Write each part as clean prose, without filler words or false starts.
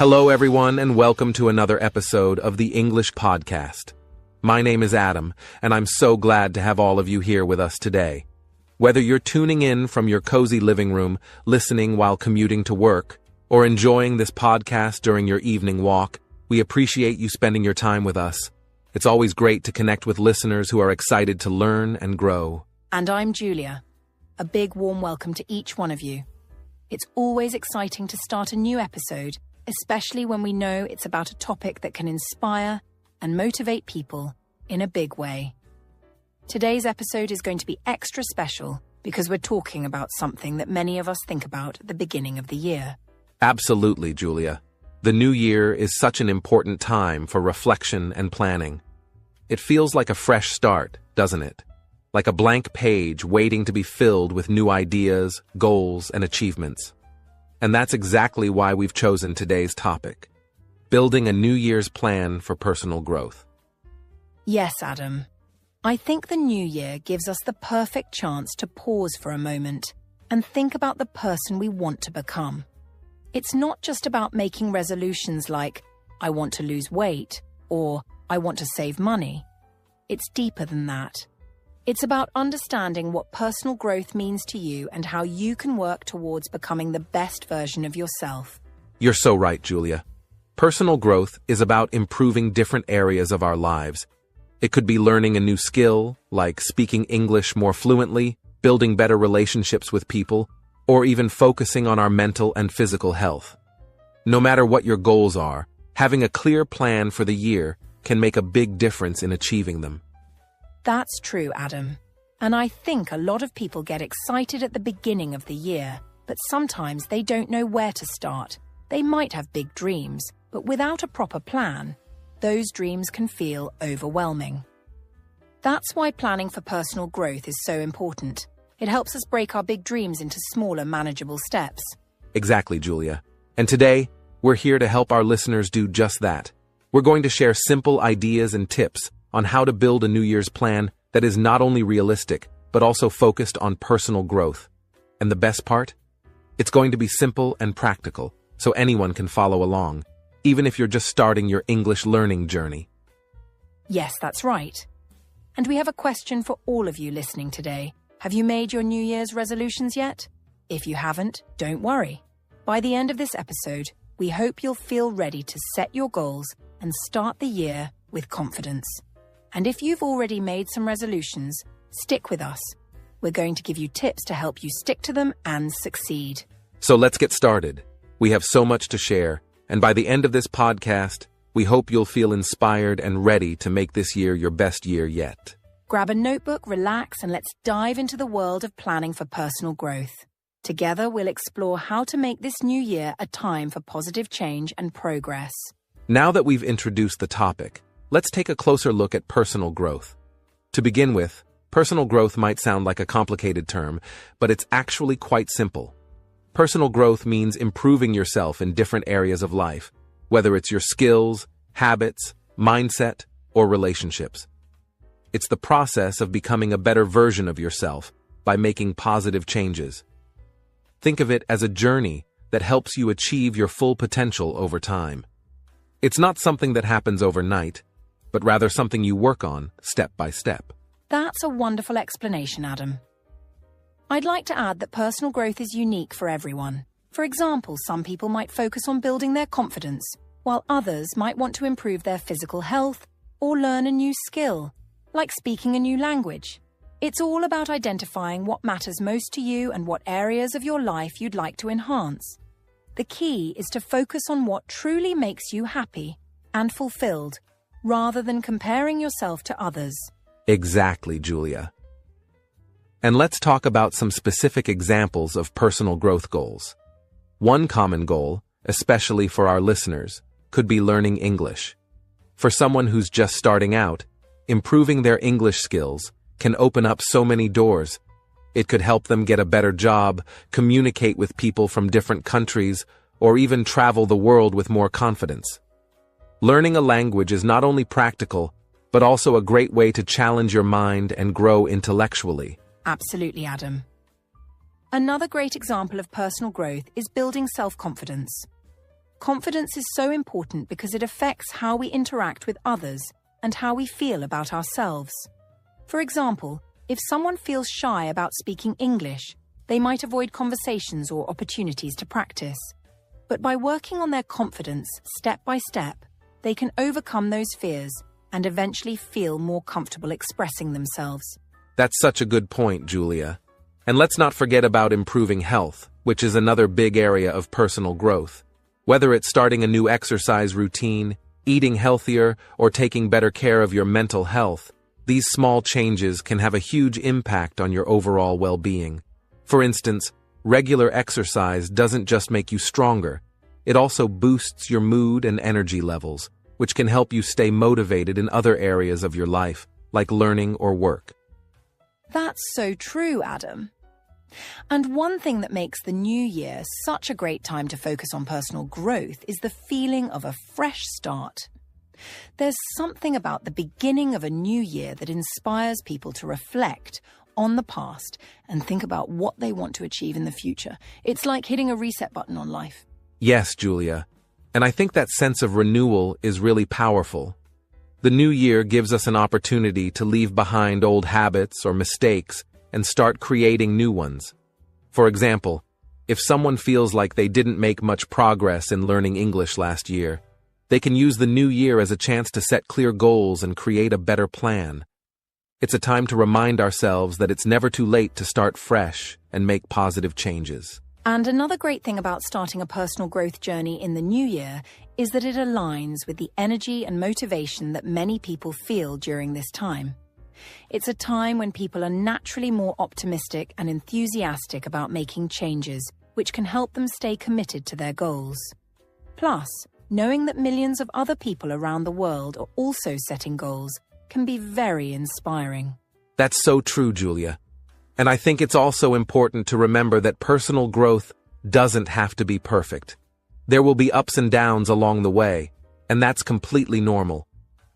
Hello, everyone, and welcome to another episode of the English Podcast. My name is Adam, and I'm so glad to have all of you here with us today. Whether you're tuning in from your cozy living room, listening while commuting to work, or enjoying this podcast during your evening walk, we appreciate you spending your time with us. It's always great to connect with listeners who are excited to learn and grow. And I'm Julia. A big warm welcome to each one of you. It's always exciting to start a new episode, especially when we know it's about a topic that can inspire and motivate people in a big way. Today's episode is going to be extra special because we're talking about something that many of us think about at the beginning of the year. Absolutely, Julia. The new year is such an important time for reflection and planning. It feels like a fresh start, doesn't it? Like a blank page waiting to be filled with new ideas, goals, and achievements. And that's exactly why we've chosen today's topic: building a New Year's plan for personal growth. Yes, Adam. I think the new year gives us the perfect chance to pause for a moment and think about the person we want to become. It's not just about making resolutions like, I want to lose weight, or I want to save money. It's deeper than that. It's about understanding what personal growth means to you and how you can work towards becoming the best version of yourself. You're so right, Julia. Personal growth is about improving different areas of our lives. It could be learning a new skill, like speaking English more fluently, building better relationships with people, or even focusing on our mental and physical health. No matter what your goals are, having a clear plan for the year can make a big difference in achieving them. That's true, Adam. And I think a lot of people get excited at the beginning of the year, but sometimes they don't know where to start. They might have big dreams, but without a proper plan, those dreams can feel overwhelming. That's why planning for personal growth is so important. It helps us break our big dreams into smaller, manageable steps. Exactly, Julia. And today, we're here to help our listeners do just that. We're going to share simple ideas and tips on how to build a New Year's plan that is not only realistic, but also focused on personal growth. And the best part? It's going to be simple and practical, so anyone can follow along, even if you're just starting your English learning journey. Yes, that's right. And we have a question for all of you listening today. Have you made your New Year's resolutions yet? If you haven't, don't worry. By the end of this episode, we hope you'll feel ready to set your goals and start the year with confidence. And if you've already made some resolutions, stick with us. We're going to give you tips to help you stick to them and succeed. So let's get started. We have so much to share, and by the end of this podcast, we hope you'll feel inspired and ready to make this year your best year yet. Grab a notebook, relax, and let's dive into the world of planning for personal growth. Together, we'll explore how to make this new year a time for positive change and progress. Now that we've introduced the topic, let's take a closer look at personal growth. To begin with, personal growth might sound like a complicated term, but it's actually quite simple. Personal growth means improving yourself in different areas of life, whether it's your skills, habits, mindset, or relationships. It's the process of becoming a better version of yourself by making positive changes. Think of it as a journey that helps you achieve your full potential over time. It's not something that happens overnight, but rather something you work on step by step. That's a wonderful explanation, Adam. I'd like to add that personal growth is unique for everyone. For example, some people might focus on building their confidence, while others might want to improve their physical health or learn a new skill, like speaking a new language. It's all about identifying what matters most to you and what areas of your life you'd like to enhance. The key is to focus on what truly makes you happy and fulfilled, rather than comparing yourself to others. Exactly, Julia. And let's talk about some specific examples of personal growth goals. One common goal, especially for our listeners, could be learning English. For someone who's just starting out, improving their English skills can open up so many doors. It could help them get a better job, communicate with people from different countries, or even travel the world with more confidence. Learning a language is not only practical, but also a great way to challenge your mind and grow intellectually. Absolutely, Adam. Another great example of personal growth is building self-confidence. Confidence is so important because it affects how we interact with others and how we feel about ourselves. For example, if someone feels shy about speaking English, they might avoid conversations or opportunities to practice. But by working on their confidence step by step, they can overcome those fears and eventually feel more comfortable expressing themselves. That's such a good point, Julia. And let's not forget about improving health, which is another big area of personal growth. Whether it's starting a new exercise routine, eating healthier, or taking better care of your mental health, these small changes can have a huge impact on your overall well-being. For instance, regular exercise doesn't just make you stronger, it also boosts your mood and energy levels, which can help you stay motivated in other areas of your life, like learning or work. That's so true, Adam. And one thing that makes the new year such a great time to focus on personal growth is the feeling of a fresh start. There's something about the beginning of a new year that inspires people to reflect on the past and think about what they want to achieve in the future. It's like hitting a reset button on life. Yes, Julia. And I think that sense of renewal is really powerful. The new year gives us an opportunity to leave behind old habits or mistakes and start creating new ones. For example, if someone feels like they didn't make much progress in learning English last year, they can use the new year as a chance to set clear goals and create a better plan. It's a time to remind ourselves that it's never too late to start fresh and make positive changes. And another great thing about starting a personal growth journey in the new year is that it aligns with the energy and motivation that many people feel during this time. It's a time when people are naturally more optimistic and enthusiastic about making changes, which can help them stay committed to their goals. Plus, knowing that millions of other people around the world are also setting goals can be very inspiring. That's so true, Julia. And I think it's also important to remember that personal growth doesn't have to be perfect. There will be ups and downs along the way, and that's completely normal.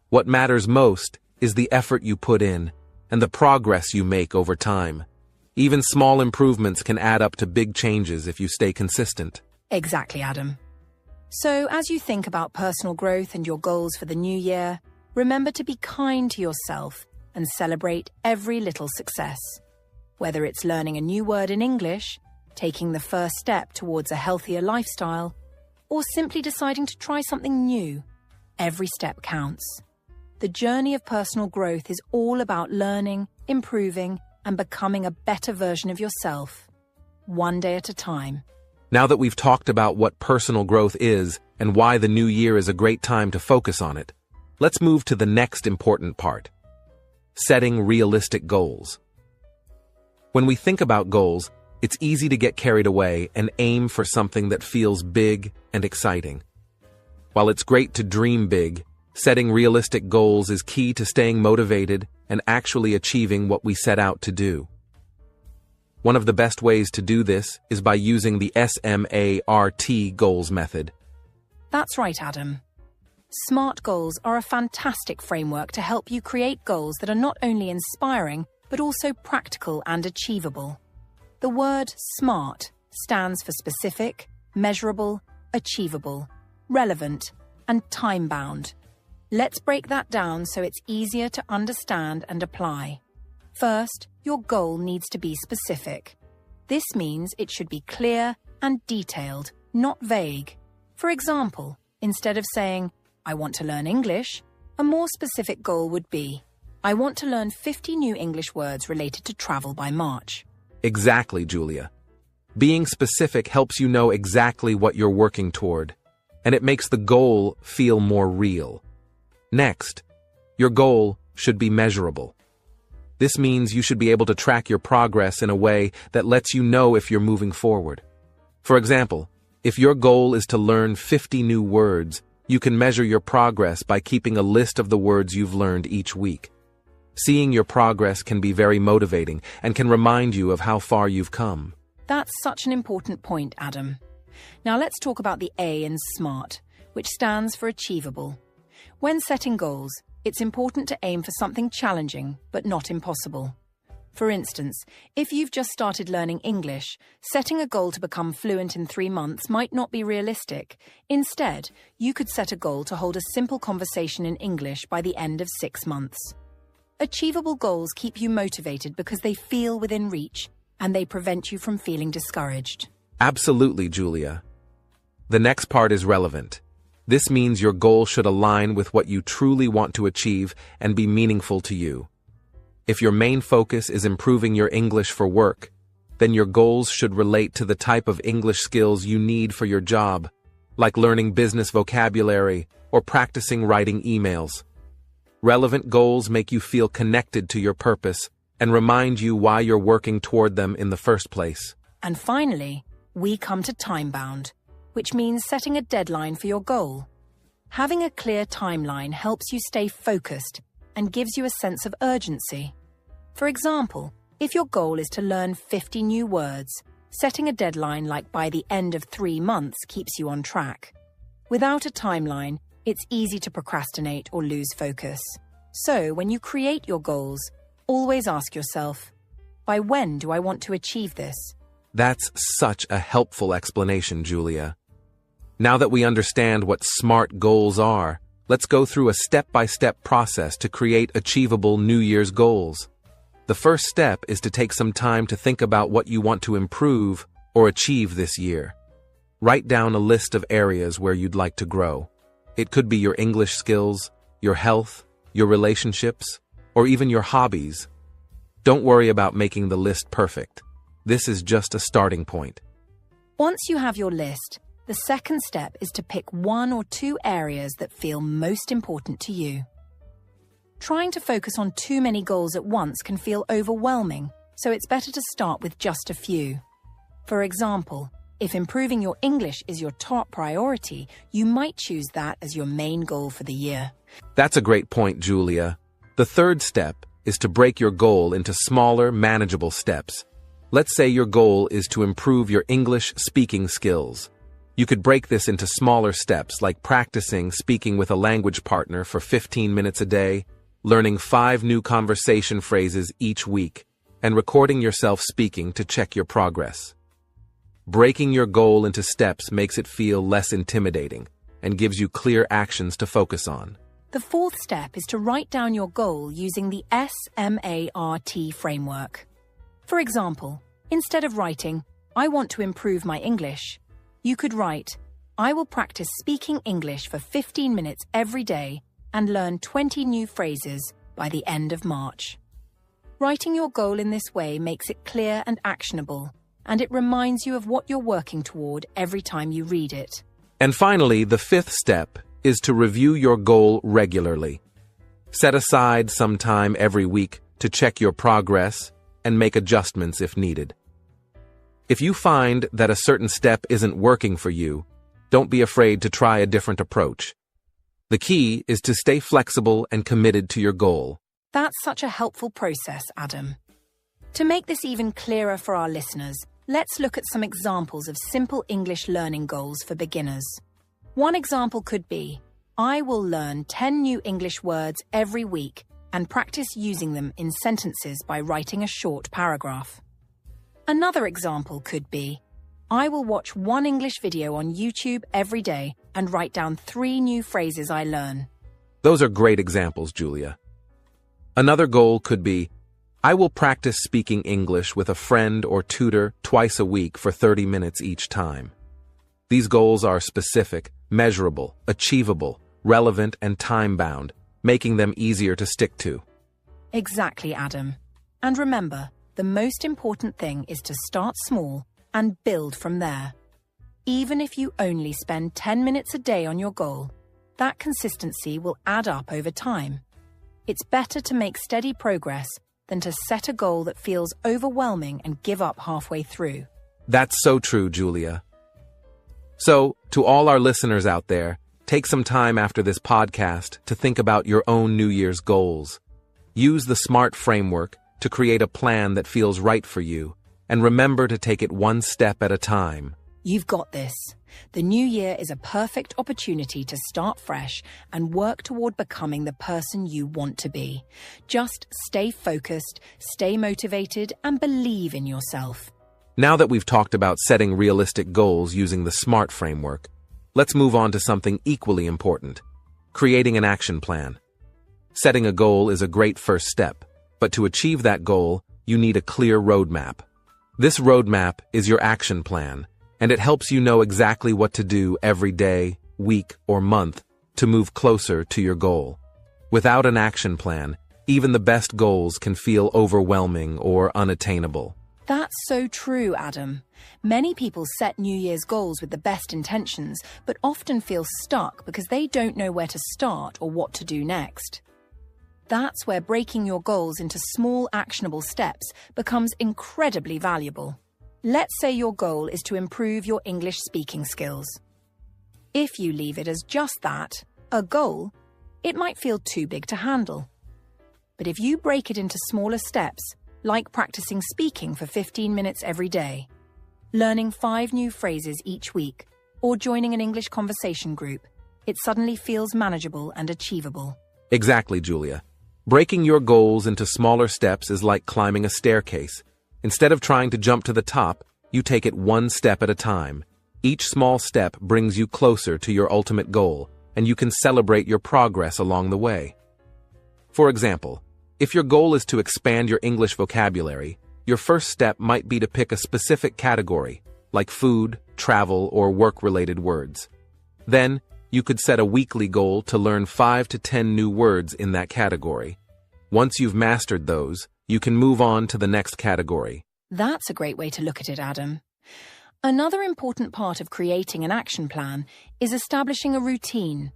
What matters most is the effort you put in and the progress you make over time. Even small improvements can add up to big changes if you stay consistent. Exactly, Adam. So, as you think about personal growth and your goals for the new year, remember to be kind to yourself and celebrate every little success. Whether it's learning a new word in English, taking the first step towards a healthier lifestyle, or simply deciding to try something new, every step counts. The journey of personal growth is all about learning, improving, and becoming a better version of yourself, one day at a time. Now that we've talked about what personal growth is and why the new year is a great time to focus on it, let's move to the next important part: setting realistic goals. When we think about goals, it's easy to get carried away and aim for something that feels big and exciting. While it's great to dream big, setting realistic goals is key to staying motivated and actually achieving what we set out to do. One of the best ways to do this is by using the SMART goals method. That's right, Adam. SMART goals are a fantastic framework to help you create goals that are not only inspiring, but also practical and achievable. The word SMART stands for specific, measurable, achievable, relevant, and time-bound. Let's break that down so it's easier to understand and apply. First, your goal needs to be specific. This means it should be clear and detailed, not vague. For example, instead of saying, "I want to learn English," a more specific goal would be, "I want to learn 50 new English words related to travel by March." Exactly, Julia. Being specific helps you know exactly what you're working toward, and it makes the goal feel more real. Next, your goal should be measurable. This means you should be able to track your progress in a way that lets you know if you're moving forward. For example, if your goal is to learn 50 new words, you can measure your progress by keeping a list of the words you've learned each week. Seeing your progress can be very motivating and can remind you of how far you've come. That's such an important point, Adam. Now let's talk about the A in SMART, which stands for achievable. When setting goals, it's important to aim for something challenging, but not impossible. For instance, if you've just started learning English, setting a goal to become fluent in 3 months might not be realistic. Instead, you could set a goal to hold a simple conversation in English by the end of 6 months. Achievable goals keep you motivated because they feel within reach, and they prevent you from feeling discouraged. Absolutely, Julia. The next part is relevant. This means your goal should align with what you truly want to achieve and be meaningful to you. If your main focus is improving your English for work, then your goals should relate to the type of English skills you need for your job, like learning business vocabulary or practicing writing emails. Relevant goals make you feel connected to your purpose and remind you why you're working toward them in the first place. And finally, we come to time-bound, which means setting a deadline for your goal. Having a clear timeline helps you stay focused and gives you a sense of urgency. For example, if your goal is to learn 50 new words, setting a deadline like by the end of 3 months keeps you on track. Without a timeline, it's easy to procrastinate or lose focus. So, when you create your goals, always ask yourself, by when do I want to achieve this? That's such a helpful explanation, Julia. Now that we understand what SMART goals are, let's go through a step-by-step process to create achievable New Year's goals. The first step is to take some time to think about what you want to improve or achieve this year. Write down a list of areas where you'd like to grow. It could be your English skills, your health, your relationships, or even your hobbies. Don't worry about making the list perfect. This is just a starting point. Once you have your list, the second step is to pick 1 or 2 areas that feel most important to you. Trying to focus on too many goals at once can feel overwhelming, so it's better to start with just a few. For example, if improving your English is your top priority, you might choose that as your main goal for the year. That's a great point, Julia. The third step is to break your goal into smaller, manageable steps. Let's say your goal is to improve your English speaking skills. You could break this into smaller steps like practicing speaking with a language partner for 15 minutes a day, learning 5 new conversation phrases each week, and recording yourself speaking to check your progress. Breaking your goal into steps makes it feel less intimidating and gives you clear actions to focus on. The fourth step is to write down your goal using the SMART framework. For example, instead of writing, "I want to improve my English," you could write, "I will practice speaking English for 15 minutes every day and learn 20 new phrases by the end of March." Writing your goal in this way makes it clear and actionable, and it reminds you of what you're working toward every time you read it. And finally, the fifth step is to review your goal regularly. Set aside some time every week to check your progress and make adjustments if needed. If you find that a certain step isn't working for you, don't be afraid to try a different approach. The key is to stay flexible and committed to your goal. That's such a helpful process, Adam. To make this even clearer for our listeners, let's look at some examples of simple English learning goals for beginners. One example could be, "I will learn 10 new English words every week and practice using them in sentences by writing a short paragraph." Another example could be, "I will watch 1 English video on YouTube every day and write down 3 new phrases I learn." Those are great examples, Julia. Another goal could be, "I will practice speaking English with a friend or tutor twice a week for 30 minutes each time." These goals are specific, measurable, achievable, relevant, and time-bound, making them easier to stick to. Exactly, Adam. And remember, the most important thing is to start small and build from there. Even if you only spend 10 minutes a day on your goal, that consistency will add up over time. It's better to make steady progress than to set a goal that feels overwhelming and give up halfway through. That's so true, Julia. So, to all our listeners out there, take some time after this podcast to think about your own New Year's goals. Use the SMART framework to create a plan that feels right for you, and remember to take it one step at a time. You've got this. The new year is a perfect opportunity to start fresh and work toward becoming the person you want to be. Just stay focused, stay motivated, and believe in yourself. Now that we've talked about setting realistic goals using the SMART framework, let's move on to something equally important: creating an action plan. Setting a goal is a great first step, but to achieve that goal, you need a clear roadmap. This roadmap is your action plan, and it helps you know exactly what to do every day, week, or month to move closer to your goal. Without an action plan, even the best goals can feel overwhelming or unattainable. That's so true, Adam. Many people set New Year's goals with the best intentions, but often feel stuck because they don't know where to start or what to do next. That's where breaking your goals into small, actionable steps becomes incredibly valuable. Let's say your goal is to improve your English speaking skills. If you leave it as just that, a goal, it might feel too big to handle. But if you break it into smaller steps, like practicing speaking for 15 minutes every day, learning 5 new phrases each week, or joining an English conversation group, it suddenly feels manageable and achievable. Exactly, Julia. Breaking your goals into smaller steps is like climbing a staircase. Instead of trying to jump to the top, you take it one step at a time. Each small step brings you closer to your ultimate goal, and you can celebrate your progress along the way. For example, if your goal is to expand your English vocabulary, your first step might be to pick a specific category, like food, travel, or work-related words. Then, you could set a weekly goal to learn 5 to 10 new words in that category. Once you've mastered those, you can move on to the next category. That's a great way to look at it, Adam. Another important part of creating an action plan is establishing a routine.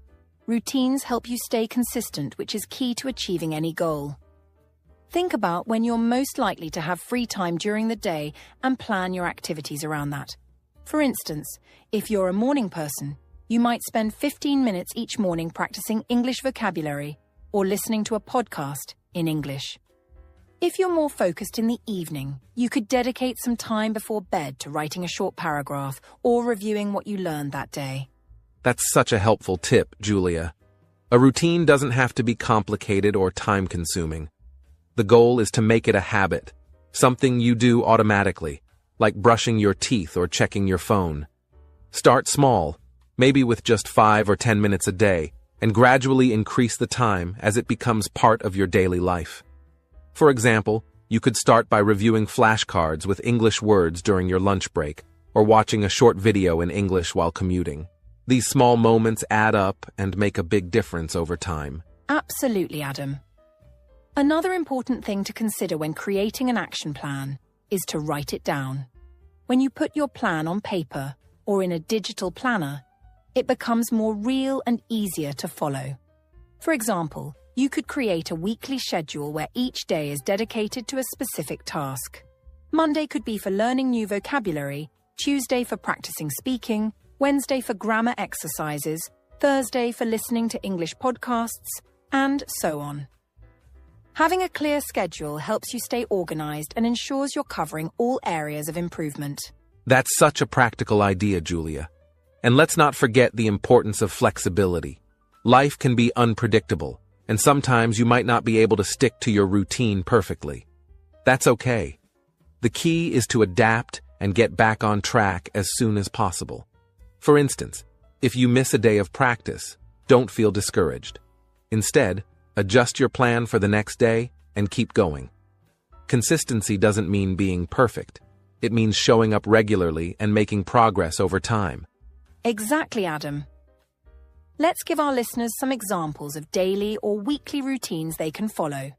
Routines help you stay consistent, which is key to achieving any goal. Think about when you're most likely to have free time during the day and plan your activities around that. For instance, if you're a morning person, you might spend 15 minutes each morning practicing English vocabulary or listening to a podcast in English. If you're more focused in the evening, you could dedicate some time before bed to writing a short paragraph or reviewing what you learned that day. That's such a helpful tip, Julia. A routine doesn't have to be complicated or time-consuming. The goal is to make it a habit, something you do automatically, like brushing your teeth or checking your phone. Start small, maybe with just 5 or 10 minutes a day, and gradually increase the time as it becomes part of your daily life. For example, you could start by reviewing flashcards with English words during your lunch break, or watching a short video in English while commuting. These small moments add up and make a big difference over time. Absolutely, Adam. Another important thing to consider when creating an action plan is to write it down. When you put your plan on paper or in a digital planner, it becomes more real and easier to follow. For example, you could create a weekly schedule where each day is dedicated to a specific task. Monday could be for learning new vocabulary, Tuesday for practicing speaking, Wednesday for grammar exercises, Thursday for listening to English podcasts, and so on. Having a clear schedule helps you stay organized and ensures you're covering all areas of improvement. That's such a practical idea, Julia. And let's not forget the importance of flexibility. Life can be unpredictable, and sometimes you might not be able to stick to your routine perfectly. That's okay. The key is to adapt and get back on track as soon as possible. For instance, if you miss a day of practice, don't feel discouraged. Instead, adjust your plan for the next day and keep going. Consistency doesn't mean being perfect. It means showing up regularly and making progress over time. Exactly, Adam. Let's give our listeners some examples of daily or weekly routines they can follow.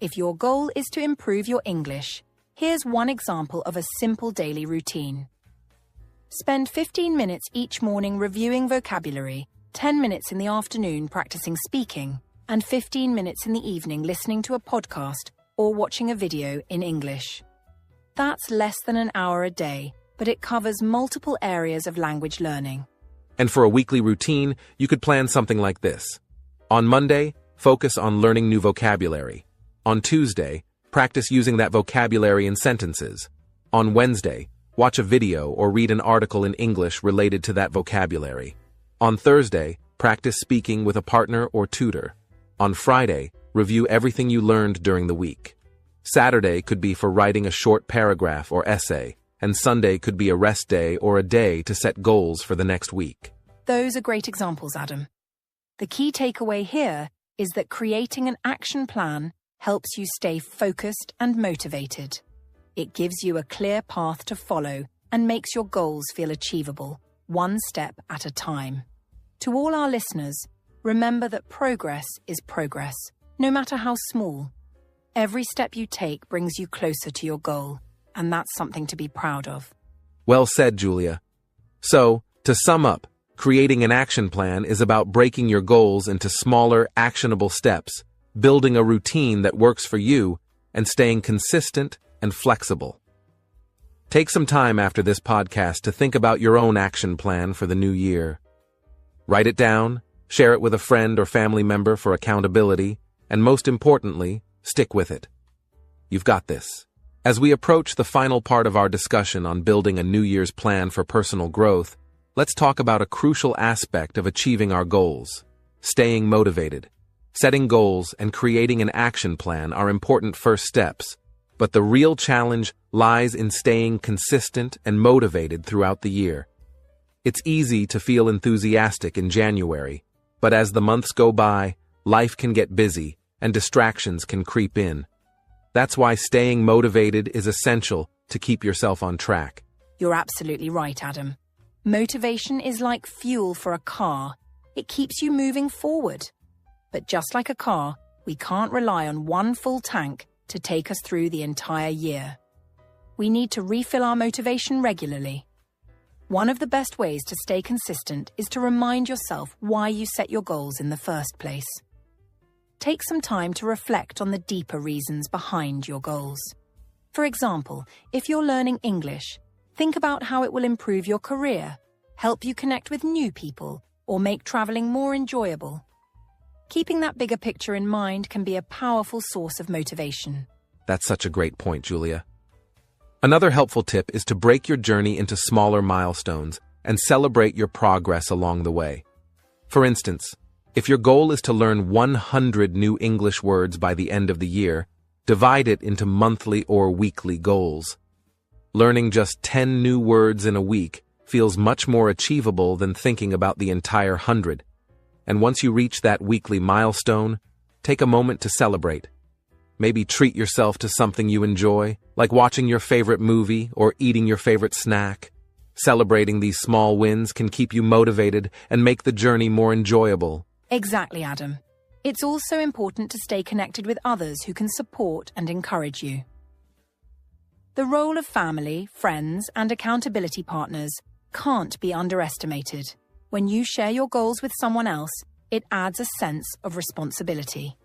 If your goal is to improve your English, here's one example of a simple daily routine. Spend 15 minutes each morning reviewing vocabulary, 10 minutes in the afternoon practicing speaking, and 15 minutes in the evening listening to a podcast or watching a video in English. That's less than an hour a day, but it covers multiple areas of language learning. And for a weekly routine, you could plan something like this. On Monday, focus on learning new vocabulary. On Tuesday, practice using that vocabulary in sentences. On Wednesday, watch a video or read an article in English related to that vocabulary. On Thursday, practice speaking with a partner or tutor. On Friday, review everything you learned during the week. Saturday could be for writing a short paragraph or essay, and Sunday could be a rest day or a day to set goals for the next week. Those are great examples, Adam. The key takeaway here is that creating an action plan helps you stay focused and motivated. It gives you a clear path to follow and makes your goals feel achievable, one step at a time. To all our listeners, remember that progress is progress, no matter how small. Every step you take brings you closer to your goal, and that's something to be proud of. Well said, Julia. So, to sum up, creating an action plan is about breaking your goals into smaller, actionable steps, building a routine that works for you, and staying consistent and flexible. Take some time after this podcast to think about your own action plan for the new year. Write it down, share it with a friend or family member for accountability, and most importantly, stick with it. You've got this. As we approach the final part of our discussion on building a New Year's plan for personal growth, let's talk about a crucial aspect of achieving our goals: staying motivated. Setting goals and creating an action plan are important first steps, but the real challenge lies in staying consistent and motivated throughout the year. It's easy to feel enthusiastic in January, but as the months go by, life can get busy and distractions can creep in. That's why staying motivated is essential to keep yourself on track. You're absolutely right, Adam. Motivation is like fuel for a car. It keeps you moving forward. But just like a car, we can't rely on one full tank to take us through the entire year. We need to refill our motivation regularly. One of the best ways to stay consistent is to remind yourself why you set your goals in the first place. Take some time to reflect on the deeper reasons behind your goals. For example, if you're learning English, think about how it will improve your career, help you connect with new people, or make traveling more enjoyable. Keeping that bigger picture in mind can be a powerful source of motivation. That's such a great point, Julia. Another helpful tip is to break your journey into smaller milestones and celebrate your progress along the way. For instance, if your goal is to learn 100 new English words by the end of the year, divide it into monthly or weekly goals. Learning just 10 new words in a week feels much more achievable than thinking about the entire 100. And once you reach that weekly milestone, take a moment to celebrate. Maybe treat yourself to something you enjoy, like watching your favorite movie or eating your favorite snack. Celebrating these small wins can keep you motivated and make the journey more enjoyable. Exactly, Adam. It's also important to stay connected with others who can support and encourage you. The role of family, friends, and accountability partners can't be underestimated. When you share your goals with someone else, it adds a sense of responsibility.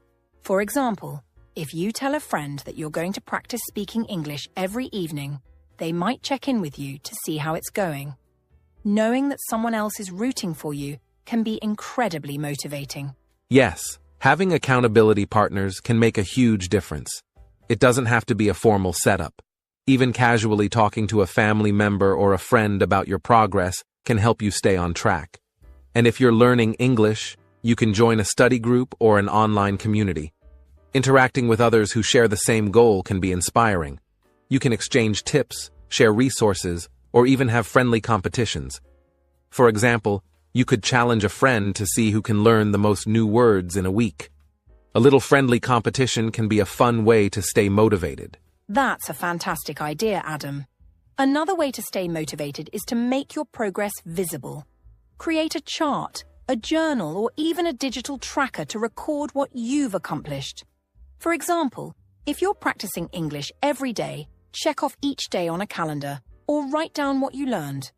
For example, if you tell a friend that you're going to practice speaking English every evening, they might check in with you to see how it's going. Knowing that someone else is rooting for you can be incredibly motivating. Yes, having accountability partners can make a huge difference. It doesn't have to be a formal setup. Even casually talking to a family member or a friend about your progress can help you stay on track. And if you're learning English, you can join a study group or an online community. Interacting with others who share the same goal can be inspiring. You can exchange tips, share resources, or even have friendly competitions. For example, you could challenge a friend to see who can learn the most new words in a week. A little friendly competition can be a fun way to stay motivated. That's a fantastic idea, Adam. Another way to stay motivated is to make your progress visible. Create a chart, a journal, or even a digital tracker to record what you've accomplished. For example, if you're practicing English every day, check off each day on a calendar or write down what you learned.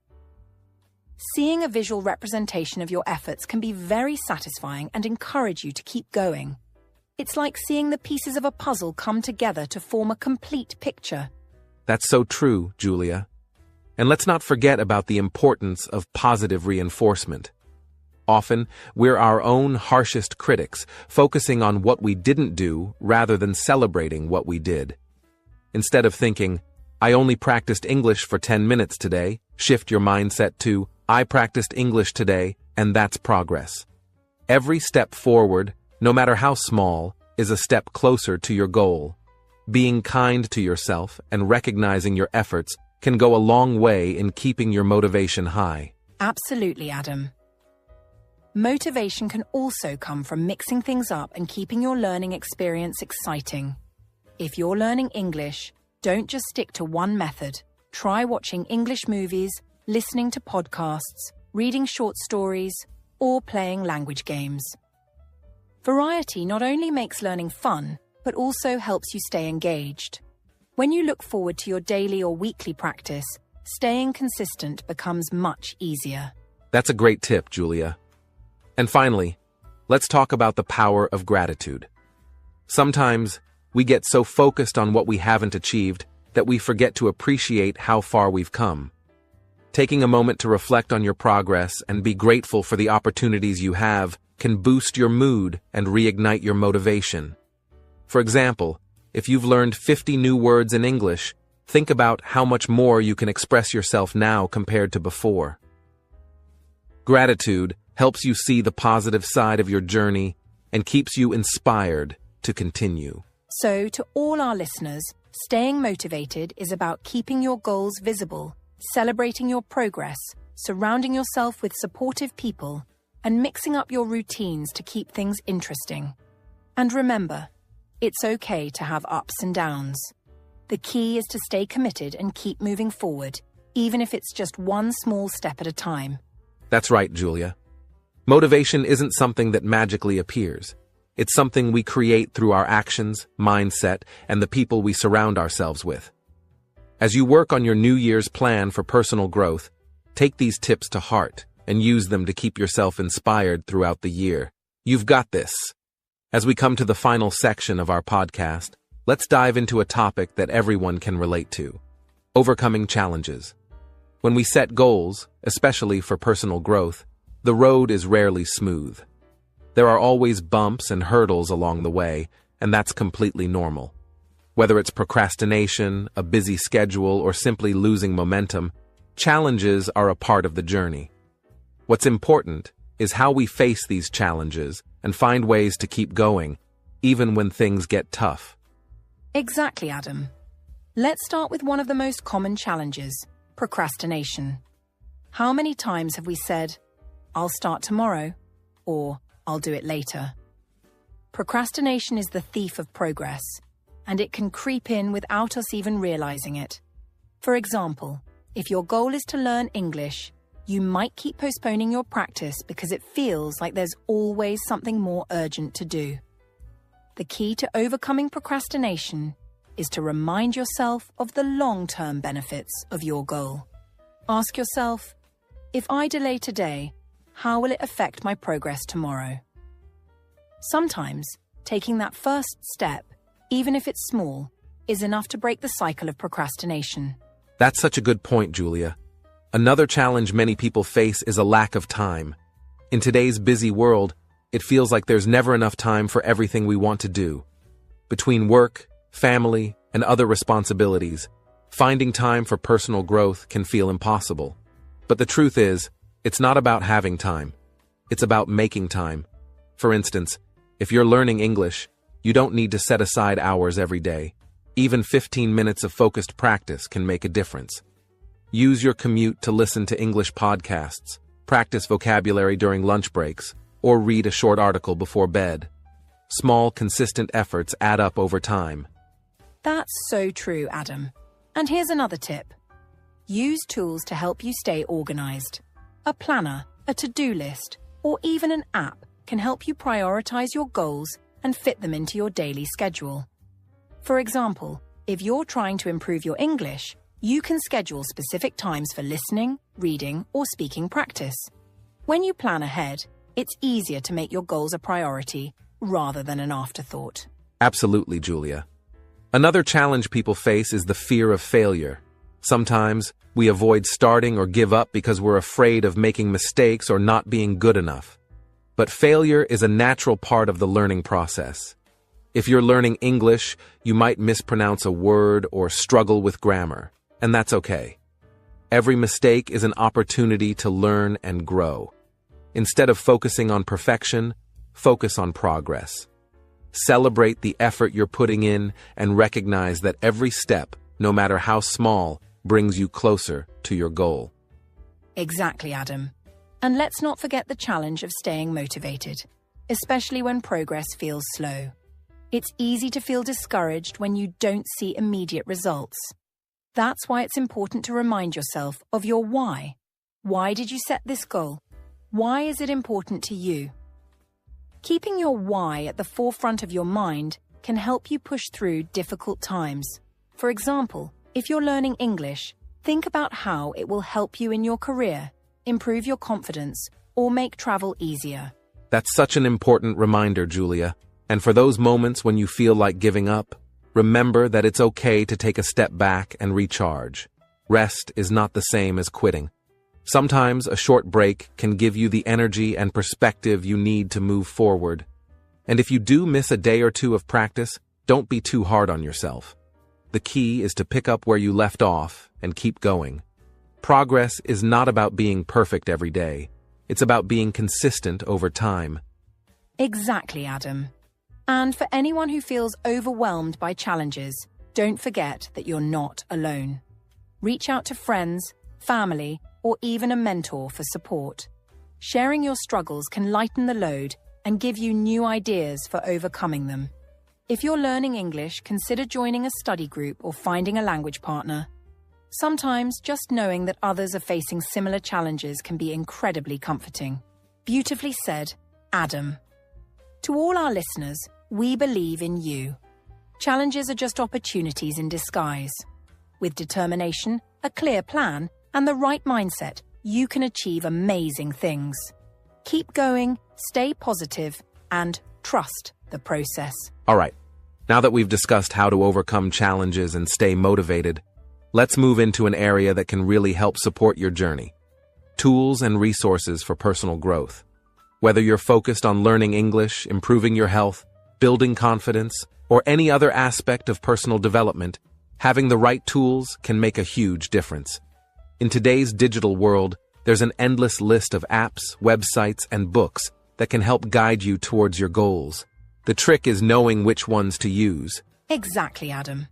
Seeing a visual representation of your efforts can be very satisfying and encourage you to keep going. It's like seeing the pieces of a puzzle come together to form a complete picture. That's so true, Julia. And let's not forget about the importance of positive reinforcement. Often, we're our own harshest critics, focusing on what we didn't do rather than celebrating what we did. Instead of thinking, I only practiced English for 10 minutes today. Shift your mindset to, I practiced English today, and that's progress. Every step forward, no matter how small, is a step closer to your goal. Being kind to yourself and recognizing your efforts can go a long way in keeping your motivation high. Absolutely, Adam. Motivation can also come from mixing things up and keeping your learning experience exciting. If you're learning English, don't just stick to one method. Try watching English movies, listening to podcasts, reading short stories, or playing language games. Variety not only makes learning fun, but also helps you stay engaged. When you look forward to your daily or weekly practice, staying consistent becomes much easier. That's a great tip, Julia. And finally, let's talk about the power of gratitude. Sometimes, we get so focused on what we haven't achieved that we forget to appreciate how far we've come. Taking a moment to reflect on your progress and be grateful for the opportunities you have can boost your mood and reignite your motivation. For example, if you've learned 50 new words in English, think about how much more you can express yourself now compared to before. Gratitude helps you see the positive side of your journey and keeps you inspired to continue. So, to all our listeners, staying motivated is about keeping your goals visible, celebrating your progress, surrounding yourself with supportive people, and mixing up your routines to keep things interesting. And remember, it's okay to have ups and downs. The key is to stay committed and keep moving forward, even if it's just one small step at a time. That's right, Julia. Motivation isn't something that magically appears. It's something we create through our actions, mindset, and the people we surround ourselves with. As you work on your New Year's plan for personal growth, take these tips to heart and use them to keep yourself inspired throughout the year. You've got this. As we come to the final section of our podcast, let's dive into a topic that everyone can relate to: overcoming challenges. When we set goals, especially for personal growth, the road is rarely smooth. There are always bumps and hurdles along the way, and that's completely normal. Whether it's procrastination, a busy schedule, or simply losing momentum, challenges are a part of the journey. What's important is how we face these challenges and find ways to keep going, even when things get tough. Exactly, Adam. Let's start with one of the most common challenges: procrastination. How many times have we said, "I'll start tomorrow," or "I'll do it later"? Procrastination is the thief of progress, and it can creep in without us even realizing it. For example, if your goal is to learn English, you might keep postponing your practice because it feels like there's always something more urgent to do. The key to overcoming procrastination is to remind yourself of the long-term benefits of your goal. Ask yourself, if I delay today, how will it affect my progress tomorrow? Sometimes, taking that first step, even if it's small, is enough to break the cycle of procrastination. That's such a good point, Julia. Another challenge many people face is a lack of time. In today's busy world, it feels like there's never enough time for everything we want to do. Between work, family, and other responsibilities, finding time for personal growth can feel impossible. But the truth is, it's not about having time. It's about making time. For instance, if you're learning English, you don't need to set aside hours every day. Even 15 minutes of focused practice can make a difference. Use your commute to listen to English podcasts, practice vocabulary during lunch breaks, or read a short article before bed. Small, consistent efforts add up over time. That's so true, Adam. And here's another tip. Use tools to help you stay organized. A planner, a to-do list, or even an app can help you prioritize your goals and fit them into your daily schedule. For example, if you're trying to improve your English, you can schedule specific times for listening, reading, or speaking practice. When you plan ahead, it's easier to make your goals a priority rather than an afterthought. Absolutely, Julia. Another challenge people face is the fear of failure. Sometimes, we avoid starting or give up because we're afraid of making mistakes or not being good enough. But failure is a natural part of the learning process. If you're learning English, you might mispronounce a word or struggle with grammar, and that's okay. Every mistake is an opportunity to learn and grow. Instead of focusing on perfection, focus on progress. Celebrate the effort you're putting in and recognize that every step, no matter how small, brings you closer to your goal. Exactly, Adam. And let's not forget the challenge of staying motivated, especially when progress feels slow. It's easy to feel discouraged when you don't see immediate results. That's why it's important to remind yourself of your why. Why did you set this goal? Why is it important to you? Keeping your why at the forefront of your mind can help you push through difficult times. For example, if you're learning English, think about how it will help you in your career, improve your confidence, or make travel easier. That's such an important reminder, Julia. And for those moments when you feel like giving up, remember that it's okay to take a step back and recharge. Rest is not the same as quitting. Sometimes a short break can give you the energy and perspective you need to move forward. And if you do miss a day or two of practice, don't be too hard on yourself. The key is to pick up where you left off and keep going. Progress is not about being perfect every day. It's about being consistent over time. Exactly, Adam. And for anyone who feels overwhelmed by challenges, don't forget that you're not alone. Reach out to friends, family, or even a mentor for support. Sharing your struggles can lighten the load and give you new ideas for overcoming them. If you're learning English, consider joining a study group or finding a language partner. Sometimes just knowing that others are facing similar challenges can be incredibly comforting. Beautifully said, Adam. To all our listeners, we believe in you. Challenges are just opportunities in disguise. With determination, a clear plan, and the right mindset, you can achieve amazing things. Keep going, stay positive, and trust the process. All right, now that we've discussed how to overcome challenges and stay motivated, let's move into an area that can really help support your journey. Tools and resources for personal growth. Whether you're focused on learning English, improving your health, building confidence, or any other aspect of personal development, having the right tools can make a huge difference. In today's digital world, there's an endless list of apps, websites, and books that can help guide you towards your goals. The trick is knowing which ones to use. Exactly, Adam.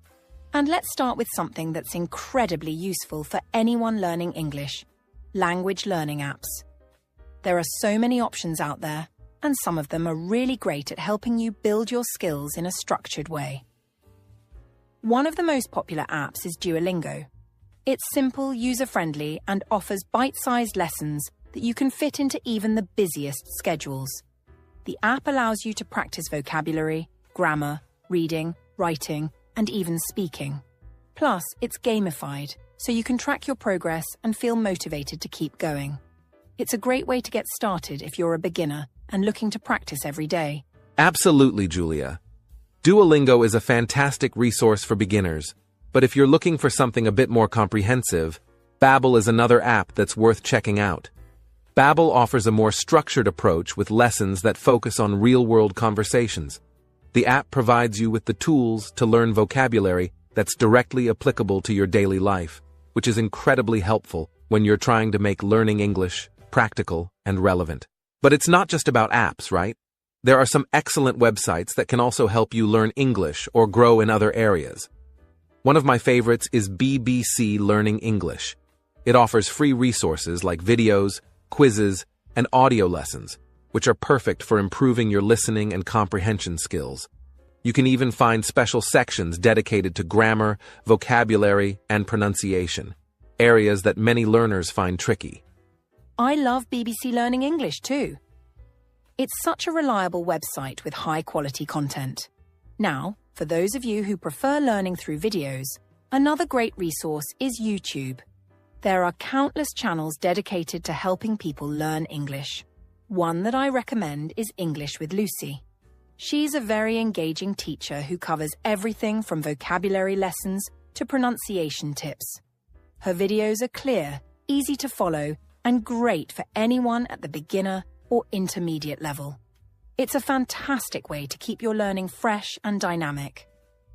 And let's start with something that's incredibly useful for anyone learning English: language learning apps. There are so many options out there, and some of them are really great at helping you build your skills in a structured way. One of the most popular apps is Duolingo. It's simple, user-friendly, and offers bite-sized lessons that you can fit into even the busiest schedules. The app allows you to practice vocabulary, grammar, reading, writing, and even speaking. Plus, it's gamified, so you can track your progress and feel motivated to keep going. It's a great way to get started if you're a beginner and looking to practice every day. Absolutely, Julia. Duolingo is a fantastic resource for beginners, but if you're looking for something a bit more comprehensive, Babbel is another app that's worth checking out. Babbel offers a more structured approach with lessons that focus on real-world conversations. The app provides you with the tools to learn vocabulary that's directly applicable to your daily life, which is incredibly helpful when you're trying to make learning English practical and relevant. But it's not just about apps, right? There are some excellent websites that can also help you learn English or grow in other areas. One of my favorites is BBC Learning English. It offers free resources like videos, quizzes, and audio lessons, which are perfect for improving your listening and comprehension skills. You can even find special sections dedicated to grammar, vocabulary, and pronunciation, areas that many learners find tricky. I love BBC Learning English too. It's such a reliable website with high-quality content. Now, for those of you who prefer learning through videos, another great resource is YouTube. There are countless channels dedicated to helping people learn English. One that I recommend is English with Lucy. She's a very engaging teacher who covers everything from vocabulary lessons to pronunciation tips. Her videos are clear, easy to follow, and great for anyone at the beginner or intermediate level. It's a fantastic way to keep your learning fresh and dynamic.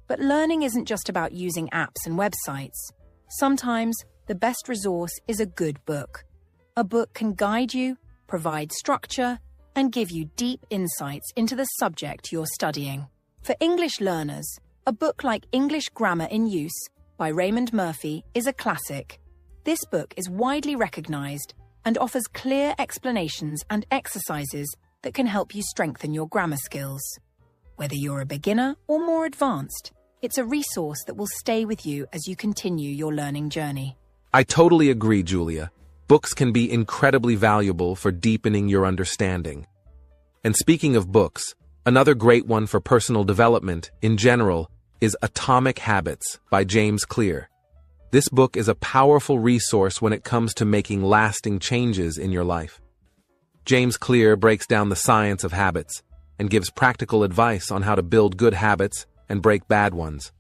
But learning isn't just about using apps and websites. Sometimes the best resource is a good book. A book can guide you, provide structure, and give you deep insights into the subject you're studying. For English learners, a book like English Grammar in Use by Raymond Murphy is a classic. This book is widely recognized and offers clear explanations and exercises that can help you strengthen your grammar skills. Whether you're a beginner or more advanced, it's a resource that will stay with you as you continue your learning journey. I totally agree, Julia. Books can be incredibly valuable for deepening your understanding. And speaking of books, another great one for personal development in general is Atomic Habits by James Clear. This book is a powerful resource when it comes to making lasting changes in your life. James Clear breaks down the science of habits and gives practical advice on how to build good habits and break bad ones.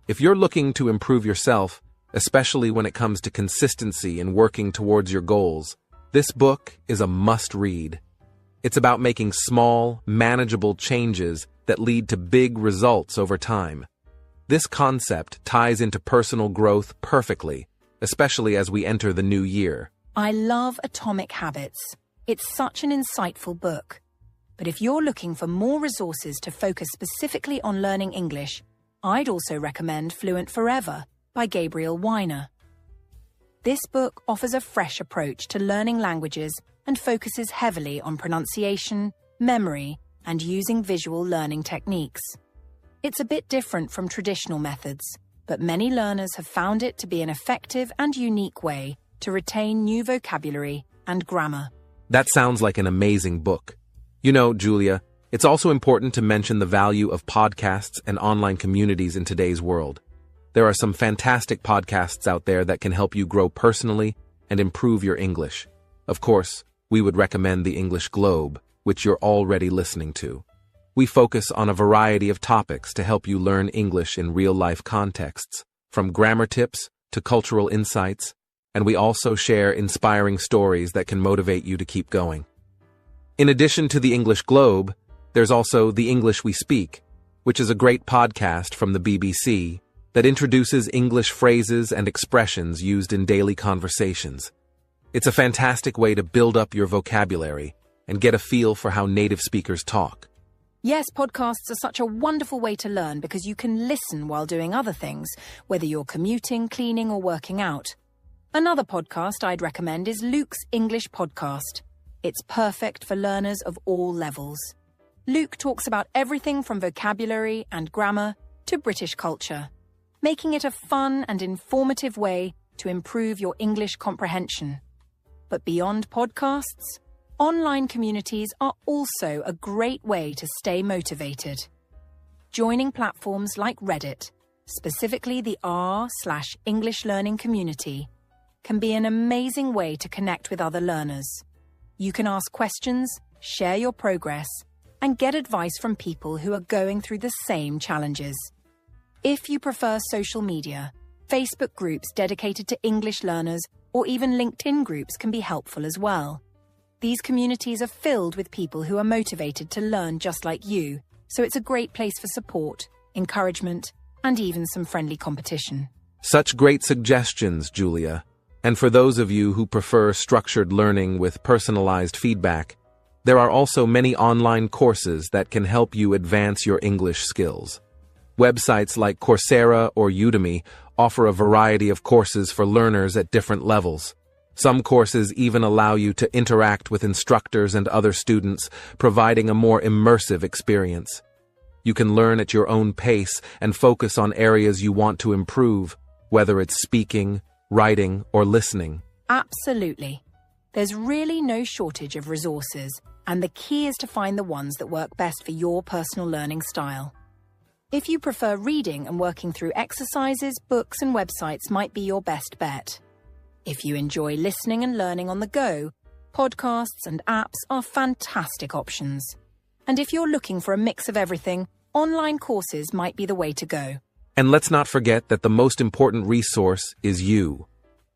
If you're looking to improve yourself, especially when it comes to consistency and working towards your goals, this book is a must-read. It's about making small, manageable changes that lead to big results over time. This concept ties into personal growth perfectly, especially as we enter the new year. I love Atomic Habits. It's such an insightful book. But if you're looking for more resources to focus specifically on learning English, I'd also recommend Fluent Forever by Gabriel Weiner. This book offers a fresh approach to learning languages and focuses heavily on pronunciation, memory, and using visual learning techniques. It's a bit different from traditional methods, but many learners have found it to be an effective and unique way to retain new vocabulary and grammar. That sounds like an amazing book. You know, Julia, it's also important to mention the value of podcasts and online communities in today's world. There are some fantastic podcasts out there that can help you grow personally and improve your English. Of course, we would recommend the English Globe, which you're already listening to. We focus on a variety of topics to help you learn English in real-life contexts, from grammar tips to cultural insights, and we also share inspiring stories that can motivate you to keep going. In addition to the English Globe, there's also The English We Speak, which is a great podcast from the BBC that introduces English phrases and expressions used in daily conversations. It's a fantastic way to build up your vocabulary and get a feel for how native speakers talk. Yes, podcasts are such a wonderful way to learn because you can listen while doing other things, whether you're commuting, cleaning, or working out. Another podcast I'd recommend is Luke's English Podcast. It's perfect for learners of all levels. Luke talks about everything from vocabulary and grammar to British culture, making it a fun and informative way to improve your English comprehension. But beyond podcasts, online communities are also a great way to stay motivated. Joining platforms like Reddit, specifically the r/English learning community, can be an amazing way to connect with other learners. You can ask questions, share your progress, and get advice from people who are going through the same challenges. If you prefer social media, Facebook groups dedicated to English learners or even LinkedIn groups can be helpful as well. These communities are filled with people who are motivated to learn just like you, so it's a great place for support, encouragement, and even some friendly competition. Such great suggestions, Julia. And for those of you who prefer structured learning with personalized feedback, there are also many online courses that can help you advance your English skills. Websites like Coursera or Udemy offer a variety of courses for learners at different levels. Some courses even allow you to interact with instructors and other students, providing a more immersive experience. You can learn at your own pace and focus on areas you want to improve, whether it's speaking, writing, or listening. Absolutely. There's really no shortage of resources, and the key is to find the ones that work best for your personal learning style. If you prefer reading and working through exercises, books and websites might be your best bet. If you enjoy listening and learning on the go, podcasts and apps are fantastic options. And if you're looking for a mix of everything, online courses might be the way to go. And let's not forget that the most important resource is you.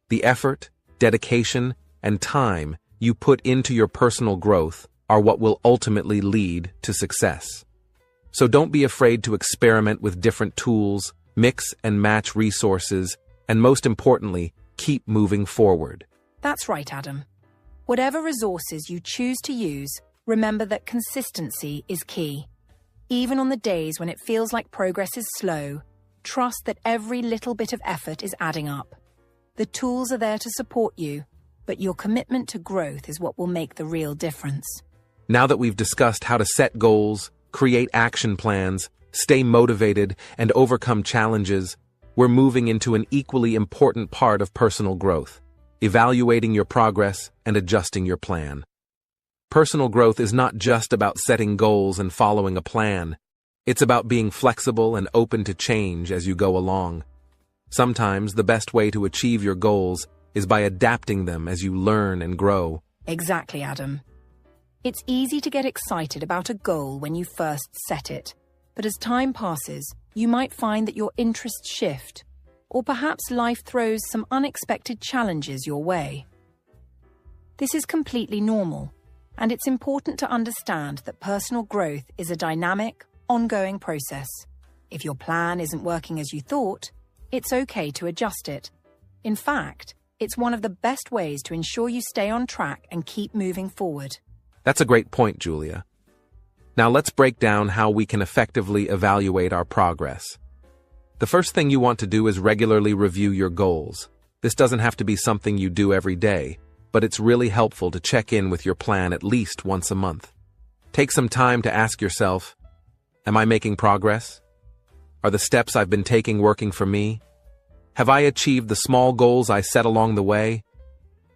The effort, dedication, and time you put into your personal growth are what will ultimately lead to success. So don't be afraid to experiment with different tools, mix and match resources, and most importantly, keep moving forward. That's right, Adam. Whatever resources you choose to use, remember that consistency is key. Even on the days when it feels like progress is slow, trust that every little bit of effort is adding up. The tools are there to support you, but your commitment to growth is what will make the real difference. Now that we've discussed how to set goals, create action plans, stay motivated, and overcome challenges, we're moving into an equally important part of personal growth: evaluating your progress and adjusting your plan. Personal growth is not just about setting goals and following a plan. It's about being flexible and open to change as you go along. Sometimes the best way to achieve your goals is by adapting them as you learn and grow. Exactly, Adam. It's easy to get excited about a goal when you first set it, but as time passes, you might find that your interests shift, or perhaps life throws some unexpected challenges your way. This is completely normal, and it's important to understand that personal growth is a dynamic, ongoing process. If your plan isn't working as you thought, it's okay to adjust it. In fact, it's one of the best ways to ensure you stay on track and keep moving forward. That's a great point, Julia. Now let's break down how we can effectively evaluate our progress. The first thing you want to do is regularly review your goals. This doesn't have to be something you do every day, but it's really helpful to check in with your plan at least once a month. Take some time to ask yourself, am I making progress? Are the steps I've been taking working for me? Have I achieved the small goals I set along the way?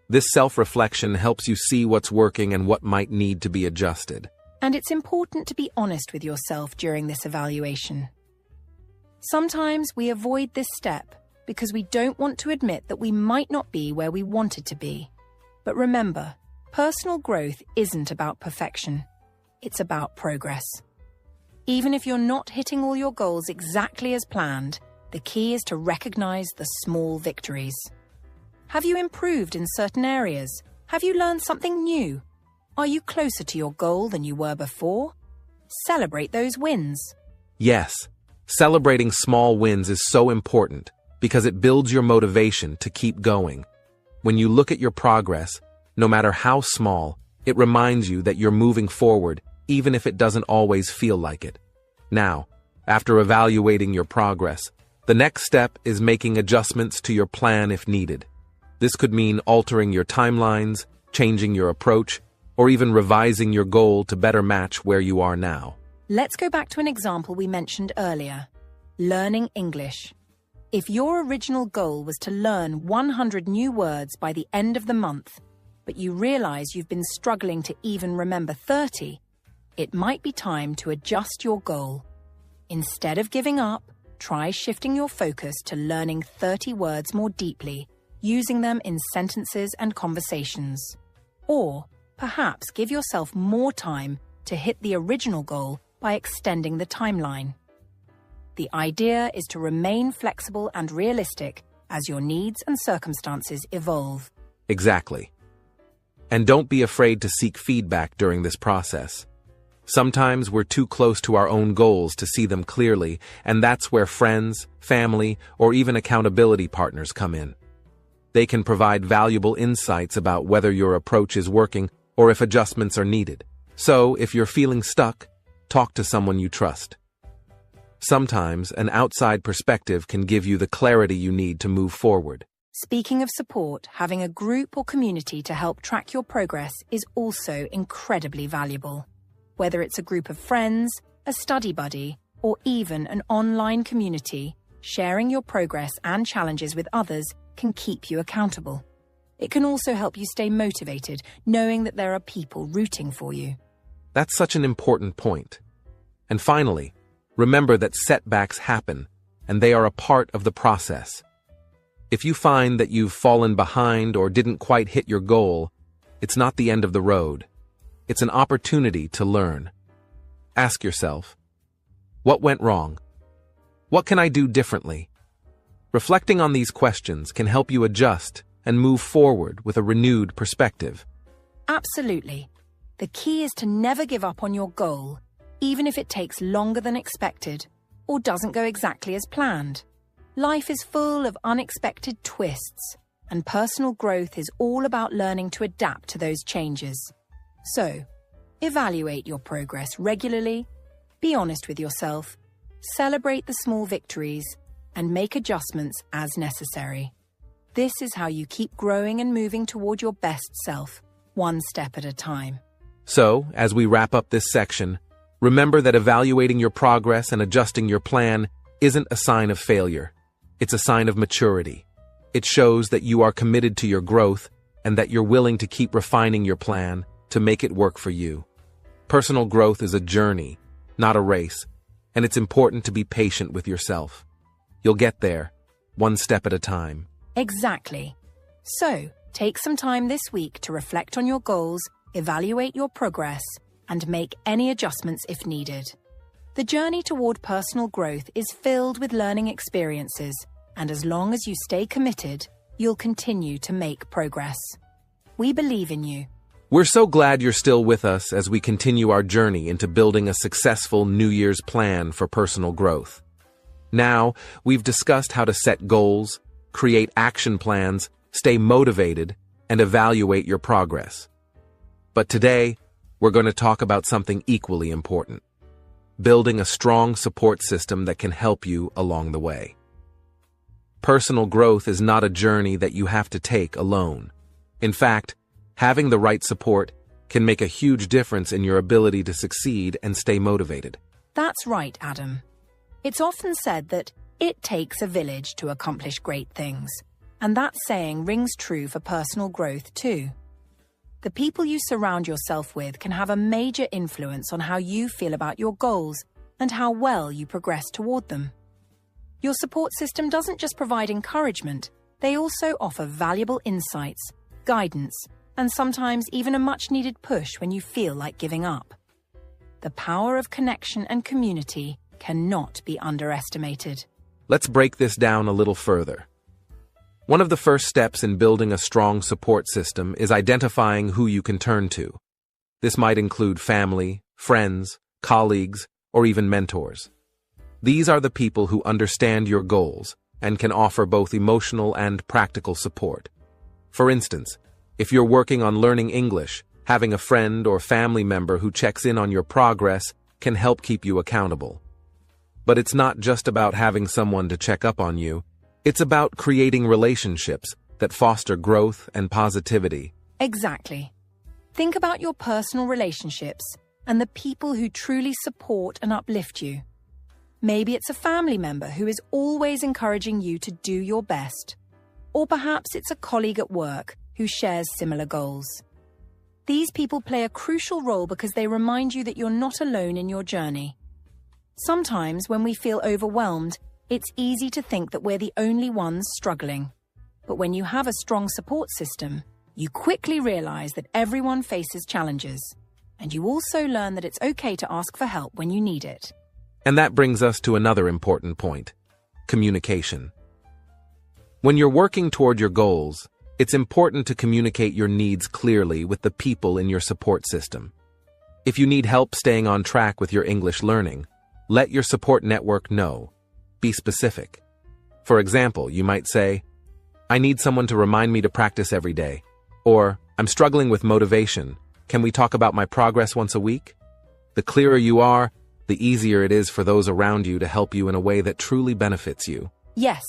This self-reflection helps you see what's working and what might need to be adjusted. And it's important to be honest with yourself during this evaluation. Sometimes we avoid this step because we don't want to admit that we might not be where we wanted to be. But remember, personal growth isn't about perfection. It's about progress. Even if you're not hitting all your goals exactly as planned, the key is to recognize the small victories. Have you improved in certain areas? Have you learned something new? Are you closer to your goal than you were before? Celebrate those wins. Yes, celebrating small wins is so important because it builds your motivation to keep going. When you look at your progress, no matter how small, it reminds you that you're moving forward, even if it doesn't always feel like it. Now, after evaluating your progress, the next step is making adjustments to your plan if needed. This could mean altering your timelines, changing your approach, or even revising your goal to better match where you are now. Let's go back to an example we mentioned earlier: learning English. If your original goal was to learn 100 new words by the end of the month, but you realize you've been struggling to even remember 30, it might be time to adjust your goal. Instead of giving up, try shifting your focus to learning 30 words more deeply, using them in sentences and conversations. Or perhaps give yourself more time to hit the original goal by extending the timeline. The idea is to remain flexible and realistic as your needs and circumstances evolve. Exactly. And don't be afraid to seek feedback during this process. Sometimes we're too close to our own goals to see them clearly, and that's where friends, family, or even accountability partners come in. They can provide valuable insights about whether your approach is working or if adjustments are needed. So, if you're feeling stuck, talk to someone you trust. Sometimes an outside perspective can give you the clarity you need to move forward. Speaking of support, having a group or community to help track your progress is also incredibly valuable. Whether it's a group of friends, a study buddy, or even an online community, sharing your progress and challenges with others can keep you accountable. It can also help you stay motivated, knowing that there are people rooting for you. That's such an important point. And finally, remember that setbacks happen, and they are a part of the process. If you find that you've fallen behind or didn't quite hit your goal, it's not the end of the road. It's an opportunity to learn. Ask yourself, what went wrong? What can I do differently? Reflecting on these questions can help you adjust and move forward with a renewed perspective. Absolutely. The key is to never give up on your goal, even if it takes longer than expected or doesn't go exactly as planned. Life is full of unexpected twists, and personal growth is all about learning to adapt to those changes. So, evaluate your progress regularly, be honest with yourself, celebrate the small victories, and make adjustments as necessary. This is how you keep growing and moving toward your best self, one step at a time. So, as we wrap up this section, remember that evaluating your progress and adjusting your plan isn't a sign of failure. It's a sign of maturity. It shows that you are committed to your growth and that you're willing to keep refining your plan to make it work for you. Personal growth is a journey, not a race, and it's important to be patient with yourself. You'll get there, one step at a time. Exactly. So, take some time this week to reflect on your goals, evaluate your progress, and make any adjustments if needed. The journey toward personal growth is filled with learning experiences, and as long as you stay committed, you'll continue to make progress. We believe in you. We're so glad you're still with us as we continue our journey into building a successful New Year's plan for personal growth. Now, we've discussed how to set goals, create action plans, stay motivated, and evaluate your progress. But today, we're going to talk about something equally important: building a strong support system that can help you along the way. Personal growth is not a journey that you have to take alone. In fact, having the right support can make a huge difference in your ability to succeed and stay motivated. That's right, Adam. It's often said that it takes a village to accomplish great things, and that saying rings true for personal growth too. The people you surround yourself with can have a major influence on how you feel about your goals and how well you progress toward them. Your support system doesn't just provide encouragement, they also offer valuable insights, guidance, and sometimes even a much-needed push when you feel like giving up. The power of connection and community cannot be underestimated. Let's break this down a little further. One of the first steps in building a strong support system is identifying who you can turn to. This might include family, friends, colleagues, or even mentors. These are the people who understand your goals and can offer both emotional and practical support. For instance, if you're working on learning English, having a friend or family member who checks in on your progress can help keep you accountable. But it's not just about having someone to check up on you. It's about creating relationships that foster growth and positivity. Exactly. Think about your personal relationships and the people who truly support and uplift you. Maybe it's a family member who is always encouraging you to do your best. Or perhaps it's a colleague at work who shares similar goals. These people play a crucial role because they remind you that you're not alone in your journey. Sometimes when we feel overwhelmed, it's easy to think that we're the only ones struggling. But when you have a strong support system, you quickly realize that everyone faces challenges. And you also learn that it's okay to ask for help when you need it. And that brings us to another important point: communication. When you're working toward your goals, it's important to communicate your needs clearly with the people in your support system. If you need help staying on track with your English learning, let your support network know. Be specific. For example, you might say, "I need someone to remind me to practice every day." Or, "I'm struggling with motivation. Can we talk about my progress once a week?" The clearer you are, the easier it is for those around you to help you in a way that truly benefits you. Yes,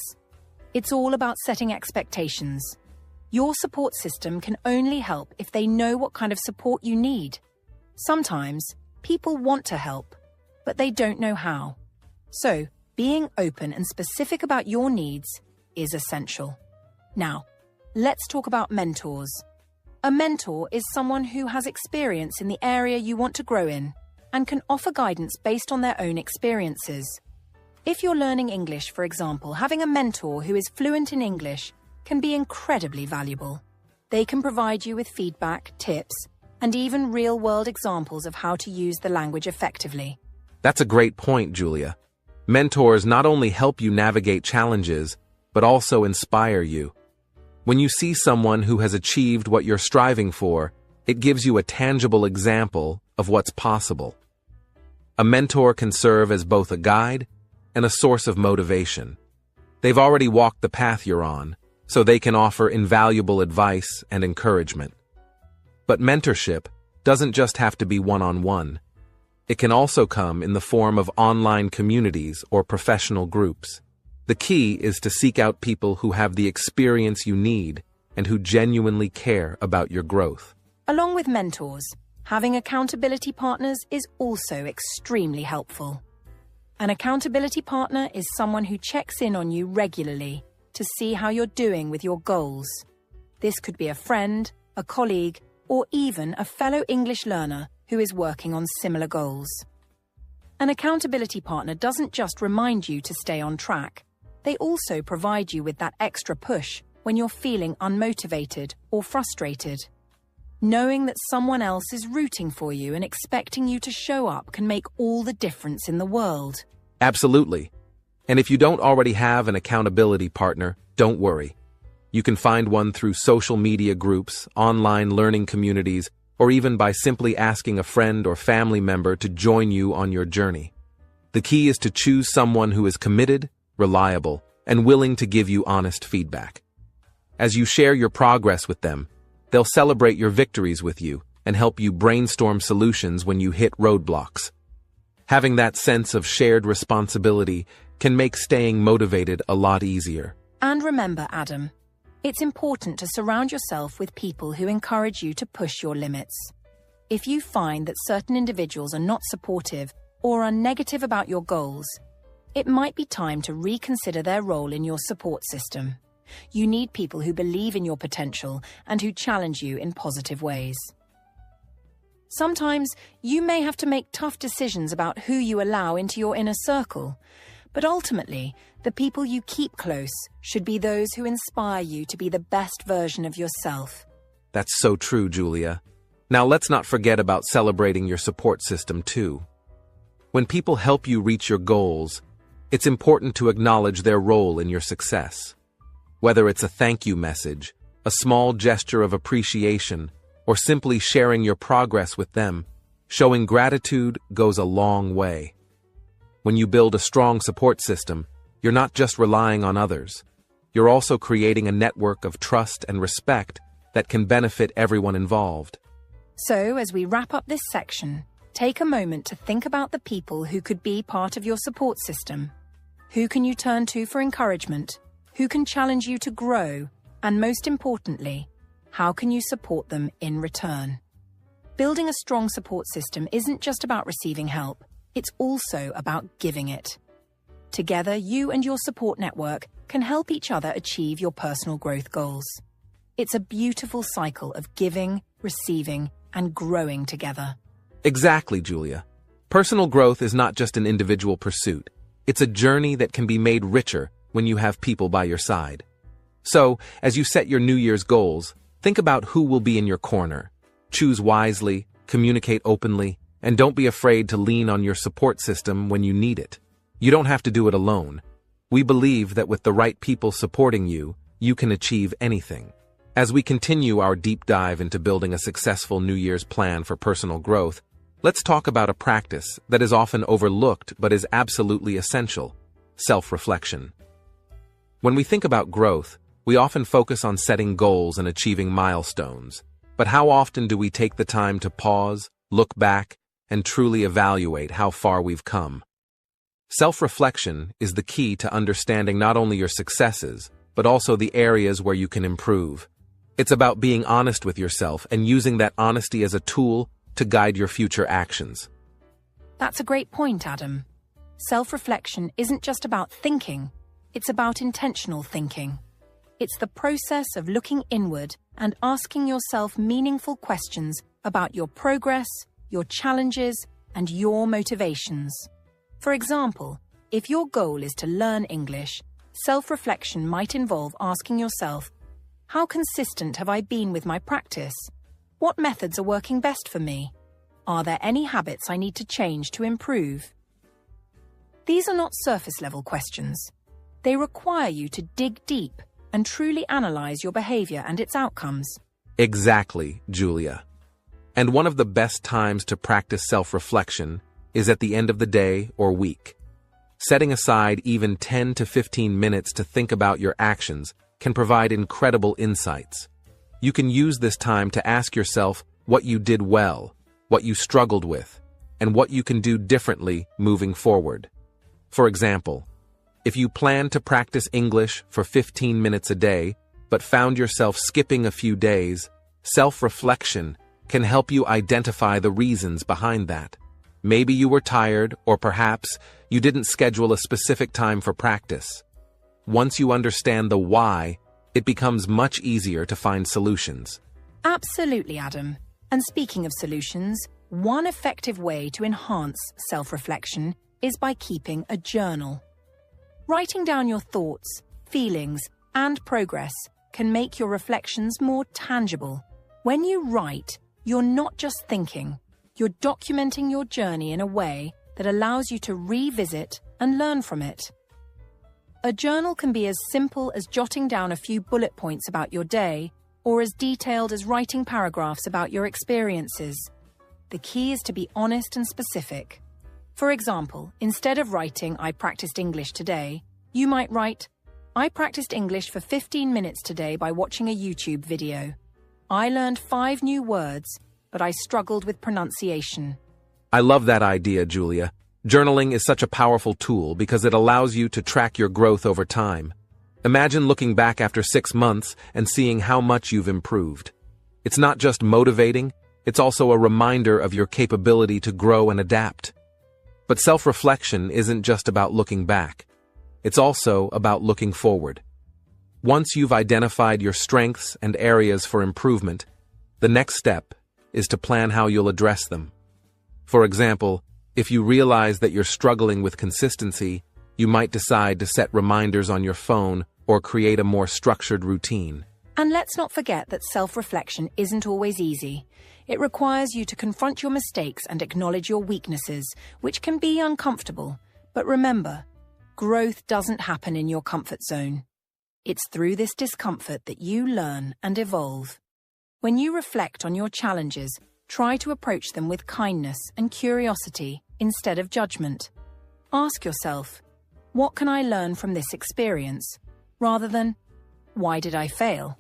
it's all about setting expectations. Your support system can only help if they know what kind of support you need. Sometimes, people want to help, but they don't know how. So, being open and specific about your needs is essential. Now, let's talk about mentors. A mentor is someone who has experience in the area you want to grow in and can offer guidance based on their own experiences. If you're learning English, for example, having a mentor who is fluent in English can be incredibly valuable. They can provide you with feedback, tips, and even real-world examples of how to use the language effectively. That's a great point, Julia. Mentors not only help you navigate challenges, but also inspire you. When you see someone who has achieved what you're striving for, It gives you a tangible example of what's possible. A mentor can serve as both a guide and a source of motivation. They've already walked the path you're on, so they can offer invaluable advice and encouragement. But mentorship doesn't just have to be one-on-one. It can also come in the form of online communities or professional groups. The key is to seek out people who have the experience you need and who genuinely care about your growth. Along with mentors, having accountability partners is also extremely helpful. An accountability partner is someone who checks in on you regularly to see how you're doing with your goals. This could be a friend, a colleague, or even a fellow English learner who is working on similar goals. An accountability partner doesn't just remind you to stay on track. They also provide you with that extra push when you're feeling unmotivated or frustrated. Knowing that someone else is rooting for you and expecting you to show up can make all the difference in the world. Absolutely. And if you don't already have an accountability partner, don't worry. You can find one through social media groups, online learning communities, or even by simply asking a friend or family member to join you on your journey. The key is to choose someone who is committed, reliable, and willing to give you honest feedback. As you share your progress with them, they'll celebrate your victories with you and help you brainstorm solutions when you hit roadblocks. Having that sense of shared responsibility can make staying motivated a lot easier. And remember, Adam, it's important to surround yourself with people who encourage you to push your limits. If you find that certain individuals are not supportive or are negative about your goals, it might be time to reconsider their role in your support system. You need people who believe in your potential and who challenge you in positive ways. Sometimes you may have to make tough decisions about who you allow into your inner circle, but ultimately, the people you keep close should be those who inspire you to be the best version of yourself. That's so true, Julia. Now let's not forget about celebrating your support system too. When people help you reach your goals, it's important to acknowledge their role in your success. Whether it's a thank you message, a small gesture of appreciation, or simply sharing your progress with them, showing gratitude goes a long way. When you build a strong support system, you're not just relying on others. You're also creating a network of trust and respect that can benefit everyone involved. So, as we wrap up this section, take a moment to think about the people who could be part of your support system. Who can you turn to for encouragement? Who can challenge you to grow? And most importantly, how can you support them in return? Building a strong support system isn't just about receiving help, it's also about giving it. Together, you and your support network can help each other achieve your personal growth goals. It's a beautiful cycle of giving, receiving, and growing together. Exactly, Julia. Personal growth is not just an individual pursuit. It's a journey that can be made richer when you have people by your side. So, as you set your New Year's goals, think about who will be in your corner. Choose wisely, communicate openly, and don't be afraid to lean on your support system when you need it. You don't have to do it alone. We believe that with the right people supporting you, you can achieve anything. As we continue our deep dive into building a successful New Year's plan for personal growth, let's talk about a practice that is often overlooked but is absolutely essential: self-reflection. When we think about growth, we often focus on setting goals and achieving milestones. But how often do we take the time to pause, look back, and truly evaluate how far we've come? Self-reflection is the key to understanding not only your successes, but also the areas where you can improve. It's about being honest with yourself and using that honesty as a tool to guide your future actions. That's a great point, Adam. Self-reflection isn't just about thinking, it's about intentional thinking. It's the process of looking inward and asking yourself meaningful questions about your progress, your challenges, and your motivations. For example, if your goal is to learn English, self-reflection might involve asking yourself, how consistent have I been with my practice? What methods are working best for me? Are there any habits I need to change to improve? These are not surface-level questions. They require you to dig deep and truly analyze your behavior and its outcomes. Exactly, Julia. And one of the best times to practice self-reflection is at the end of the day or week. Setting aside even 10 to 15 minutes to think about your actions can provide incredible insights. You can use this time to ask yourself what you did well, what you struggled with, and what you can do differently moving forward. For example, if you plan to practice English for 15 minutes a day, but found yourself skipping a few days, self-reflection can help you identify the reasons behind that. Maybe you were tired, or perhaps you didn't schedule a specific time for practice. Once you understand the why, it becomes much easier to find solutions. Absolutely, Adam. And speaking of solutions, one effective way to enhance self-reflection is by keeping a journal. Writing down your thoughts, feelings, and progress can make your reflections more tangible. When you write, you're not just thinking, you're documenting your journey in a way that allows you to revisit and learn from it. A journal can be as simple as jotting down a few bullet points about your day, or as detailed as writing paragraphs about your experiences. The key is to be honest and specific. For example, instead of writing, "I practiced English today," you might write, "I practiced English for 15 minutes today by watching a YouTube video. I learned 5 new words, but I struggled with pronunciation." I love that idea, Julia. Journaling is such a powerful tool because it allows you to track your growth over time. Imagine looking back after 6 months and seeing how much you've improved. It's not just motivating, it's also a reminder of your capability to grow and adapt. But self-reflection isn't just about looking back. It's also about looking forward. Once you've identified your strengths and areas for improvement, the next step is to plan how you'll address them. For example, if you realize that you're struggling with consistency, you might decide to set reminders on your phone or create a more structured routine. And let's not forget that self-reflection isn't always easy. It requires you to confront your mistakes and acknowledge your weaknesses, which can be uncomfortable. But remember, growth doesn't happen in your comfort zone. It's through this discomfort that you learn and evolve. When you reflect on your challenges, try to approach them with kindness and curiosity instead of judgment. Ask yourself, what can I learn from this experience? Rather than, why did I fail?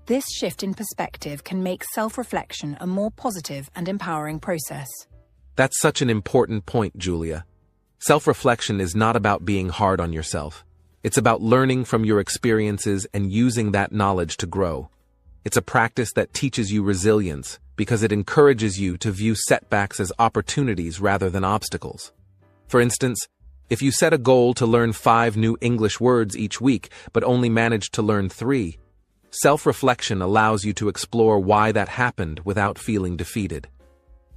This shift in perspective can make self-reflection a more positive and empowering process. That's such an important point, Julia. Self-reflection is not about being hard on yourself. It's about learning from your experiences and using that knowledge to grow. It's a practice that teaches you resilience because it encourages you to view setbacks as opportunities rather than obstacles. For instance, if you set a goal to learn 5 new English words each week but only managed to learn 3, self-reflection allows you to explore why that happened without feeling defeated.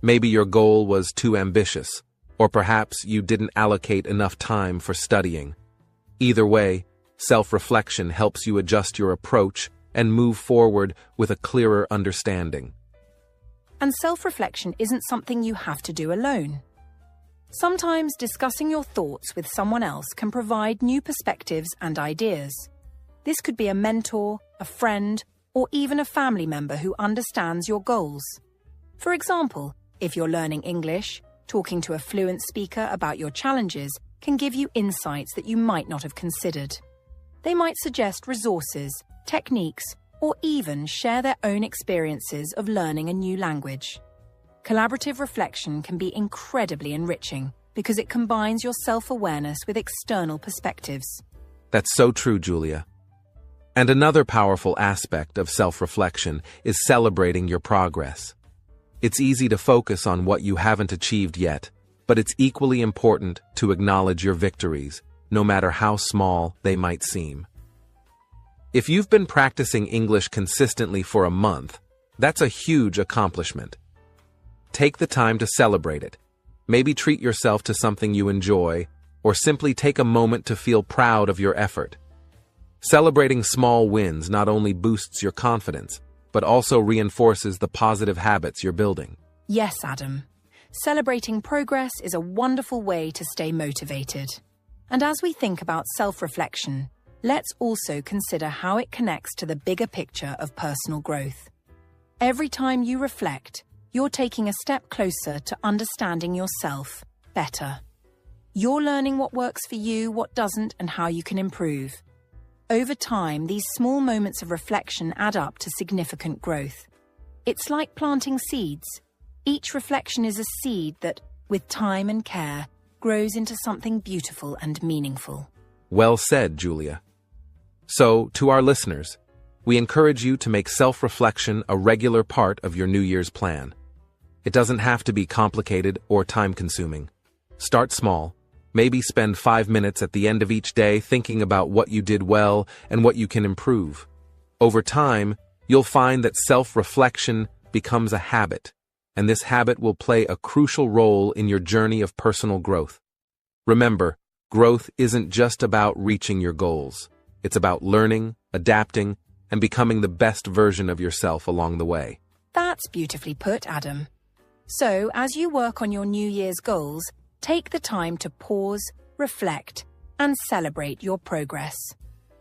Maybe your goal was too ambitious, or perhaps you didn't allocate enough time for studying. Either way, self-reflection helps you adjust your approach and move forward with a clearer understanding. And self-reflection isn't something you have to do alone. Sometimes discussing your thoughts with someone else can provide new perspectives and ideas. This could be a mentor, a friend, or even a family member who understands your goals. For example, if you're learning English, talking to a fluent speaker about your challenges can give you insights that you might not have considered. They might suggest resources, techniques, or even share their own experiences of learning a new language. Collaborative reflection can be incredibly enriching because it combines your self-awareness with external perspectives. That's so true, Julia. And another powerful aspect of self-reflection is celebrating your progress. It's easy to focus on what you haven't achieved yet, but it's equally important to acknowledge your victories, no matter how small they might seem. If you've been practicing English consistently for a month, that's a huge accomplishment. Take the time to celebrate it. Maybe treat yourself to something you enjoy, or simply take a moment to feel proud of your effort. Celebrating small wins not only boosts your confidence, but also reinforces the positive habits you're building. Yes, Adam. Celebrating progress is a wonderful way to stay motivated. And as we think about self-reflection, let's also consider how it connects to the bigger picture of personal growth. Every time you reflect, you're taking a step closer to understanding yourself better. You're learning what works for you, what doesn't, and how you can improve. Over time, these small moments of reflection add up to significant growth. It's like planting seeds. Each reflection is a seed that, with time and care, grows into something beautiful and meaningful. Well said, Julia. So, to our listeners, we encourage you to make self-reflection a regular part of your New Year's plan. It doesn't have to be complicated or time-consuming. Start small. Maybe spend 5 minutes at the end of each day thinking about what you did well and what you can improve. Over time, you'll find that self-reflection becomes a habit, and this habit will play a crucial role in your journey of personal growth. Remember, growth isn't just about reaching your goals. It's about learning, adapting, and becoming the best version of yourself along the way. That's beautifully put, Adam. So, as you work on your New Year's goals, take the time to pause, reflect, and celebrate your progress.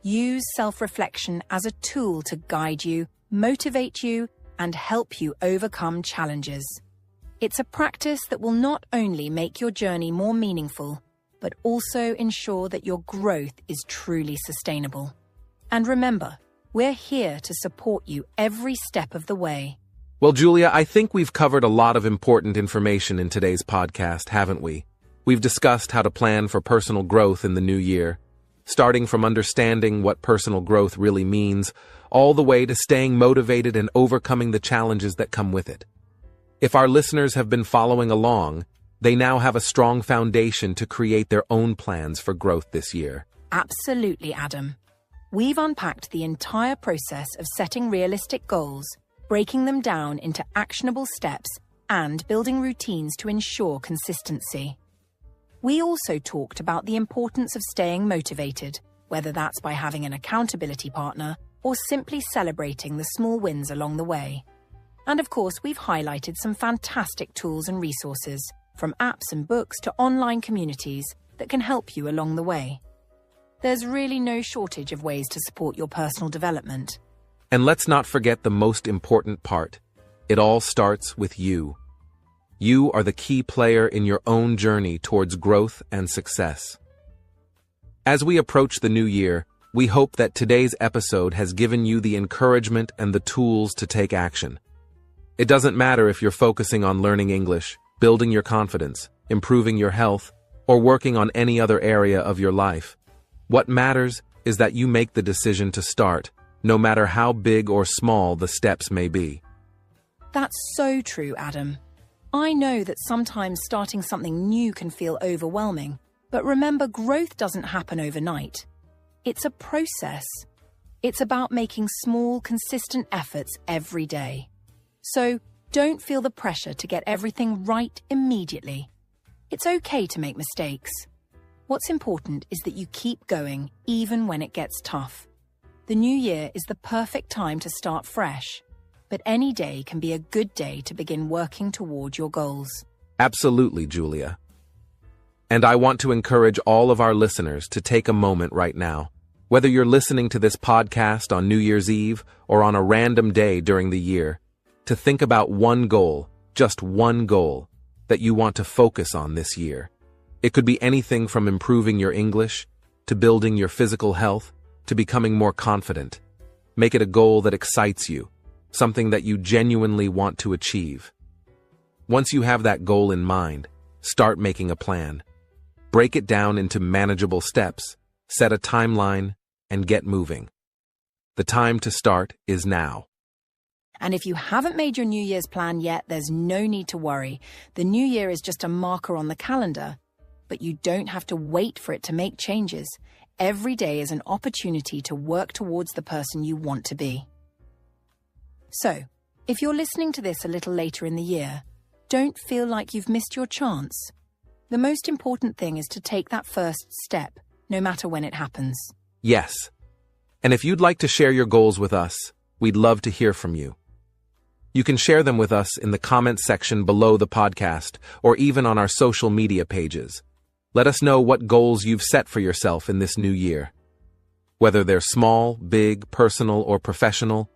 Use self-reflection as a tool to guide you, motivate you, and help you overcome challenges. It's a practice that will not only make your journey more meaningful, but also ensure that your growth is truly sustainable. And remember, we're here to support you every step of the way. Well, Julia, I think we've covered a lot of important information in today's podcast, haven't we? We've discussed how to plan for personal growth in the new year, starting from understanding what personal growth really means, all the way to staying motivated and overcoming the challenges that come with it. If our listeners have been following along, they now have a strong foundation to create their own plans for growth this year. Absolutely, Adam. We've unpacked the entire process of setting realistic goals, breaking them down into actionable steps, and building routines to ensure consistency. We also talked about the importance of staying motivated, whether that's by having an accountability partner or simply celebrating the small wins along the way. And of course, we've highlighted some fantastic tools and resources, from apps and books to online communities, that can help you along the way. There's really no shortage of ways to support your personal development. And let's not forget the most important part. It all starts with you. You are the key player in your own journey towards growth and success. As we approach the new year, we hope that today's episode has given you the encouragement and the tools to take action. It doesn't matter if you're focusing on learning English, building your confidence, improving your health, or working on any other area of your life. What matters is that you make the decision to start, no matter how big or small the steps may be. That's so true, Adam. I know that sometimes starting something new can feel overwhelming, but remember, growth doesn't happen overnight. It's a process. It's about making small, consistent efforts every day. So don't feel the pressure to get everything right immediately. It's okay to make mistakes. What's important is that you keep going even when it gets tough. The new year is the perfect time to start fresh, but any day can be a good day to begin working toward your goals. Absolutely, Julia. And I want to encourage all of our listeners to take a moment right now, whether you're listening to this podcast on New Year's Eve or on a random day during the year, to think about one goal, just one goal, that you want to focus on this year. It could be anything from improving your English, to building your physical health, to becoming more confident. Make it a goal that excites you, something that you genuinely want to achieve. Once you have that goal in mind, start making a plan. Break it down into manageable steps, set a timeline, and get moving. The time to start is now. And if you haven't made your New Year's plan yet, there's no need to worry. The new year is just a marker on the calendar. But you don't have to wait for it to make changes. Every day is an opportunity to work towards the person you want to be. So, if you're listening to this a little later in the year, don't feel like you've missed your chance. The most important thing is to take that first step, no matter when it happens. Yes. And if you'd like to share your goals with us, we'd love to hear from you. You can share them with us in the comments section below the podcast or even on our social media pages. Let us know what goals you've set for yourself in this new year. Whether they're small, big, personal, or professional,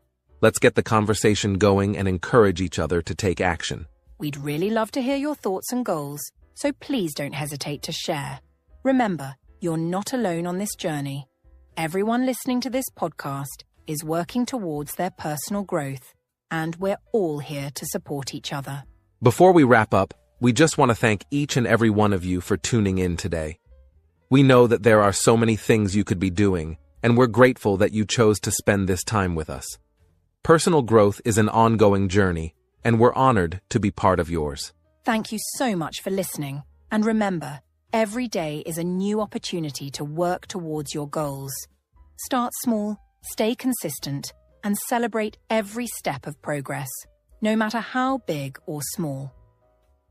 Let's get the conversation going and encourage each other to take action. We'd really love to hear your thoughts and goals, so please don't hesitate to share. Remember, you're not alone on this journey. Everyone listening to this podcast is working towards their personal growth, and we're all here to support each other. Before we wrap up, we just want to thank each and every one of you for tuning in today. We know that there are so many things you could be doing, and we're grateful that you chose to spend this time with us. Personal growth is an ongoing journey, and we're honored to be part of yours. Thank you so much for listening, and remember, every day is a new opportunity to work towards your goals. Start small, stay consistent, and celebrate every step of progress, no matter how big or small.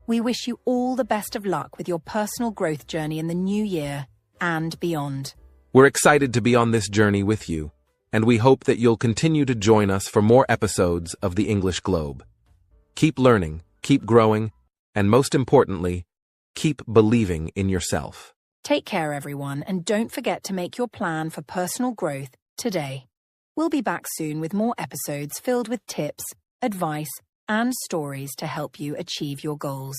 We wish you all the best of luck with your personal growth journey in the new year and beyond. We're excited to be on this journey with you, and we hope that you'll continue to join us for more episodes of The English Globe. Keep learning, keep growing, and most importantly, keep believing in yourself. Take care, everyone, and don't forget to make your plan for personal growth today. We'll be back soon with more episodes filled with tips, advice, and stories to help you achieve your goals.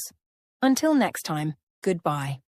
Until next time, goodbye.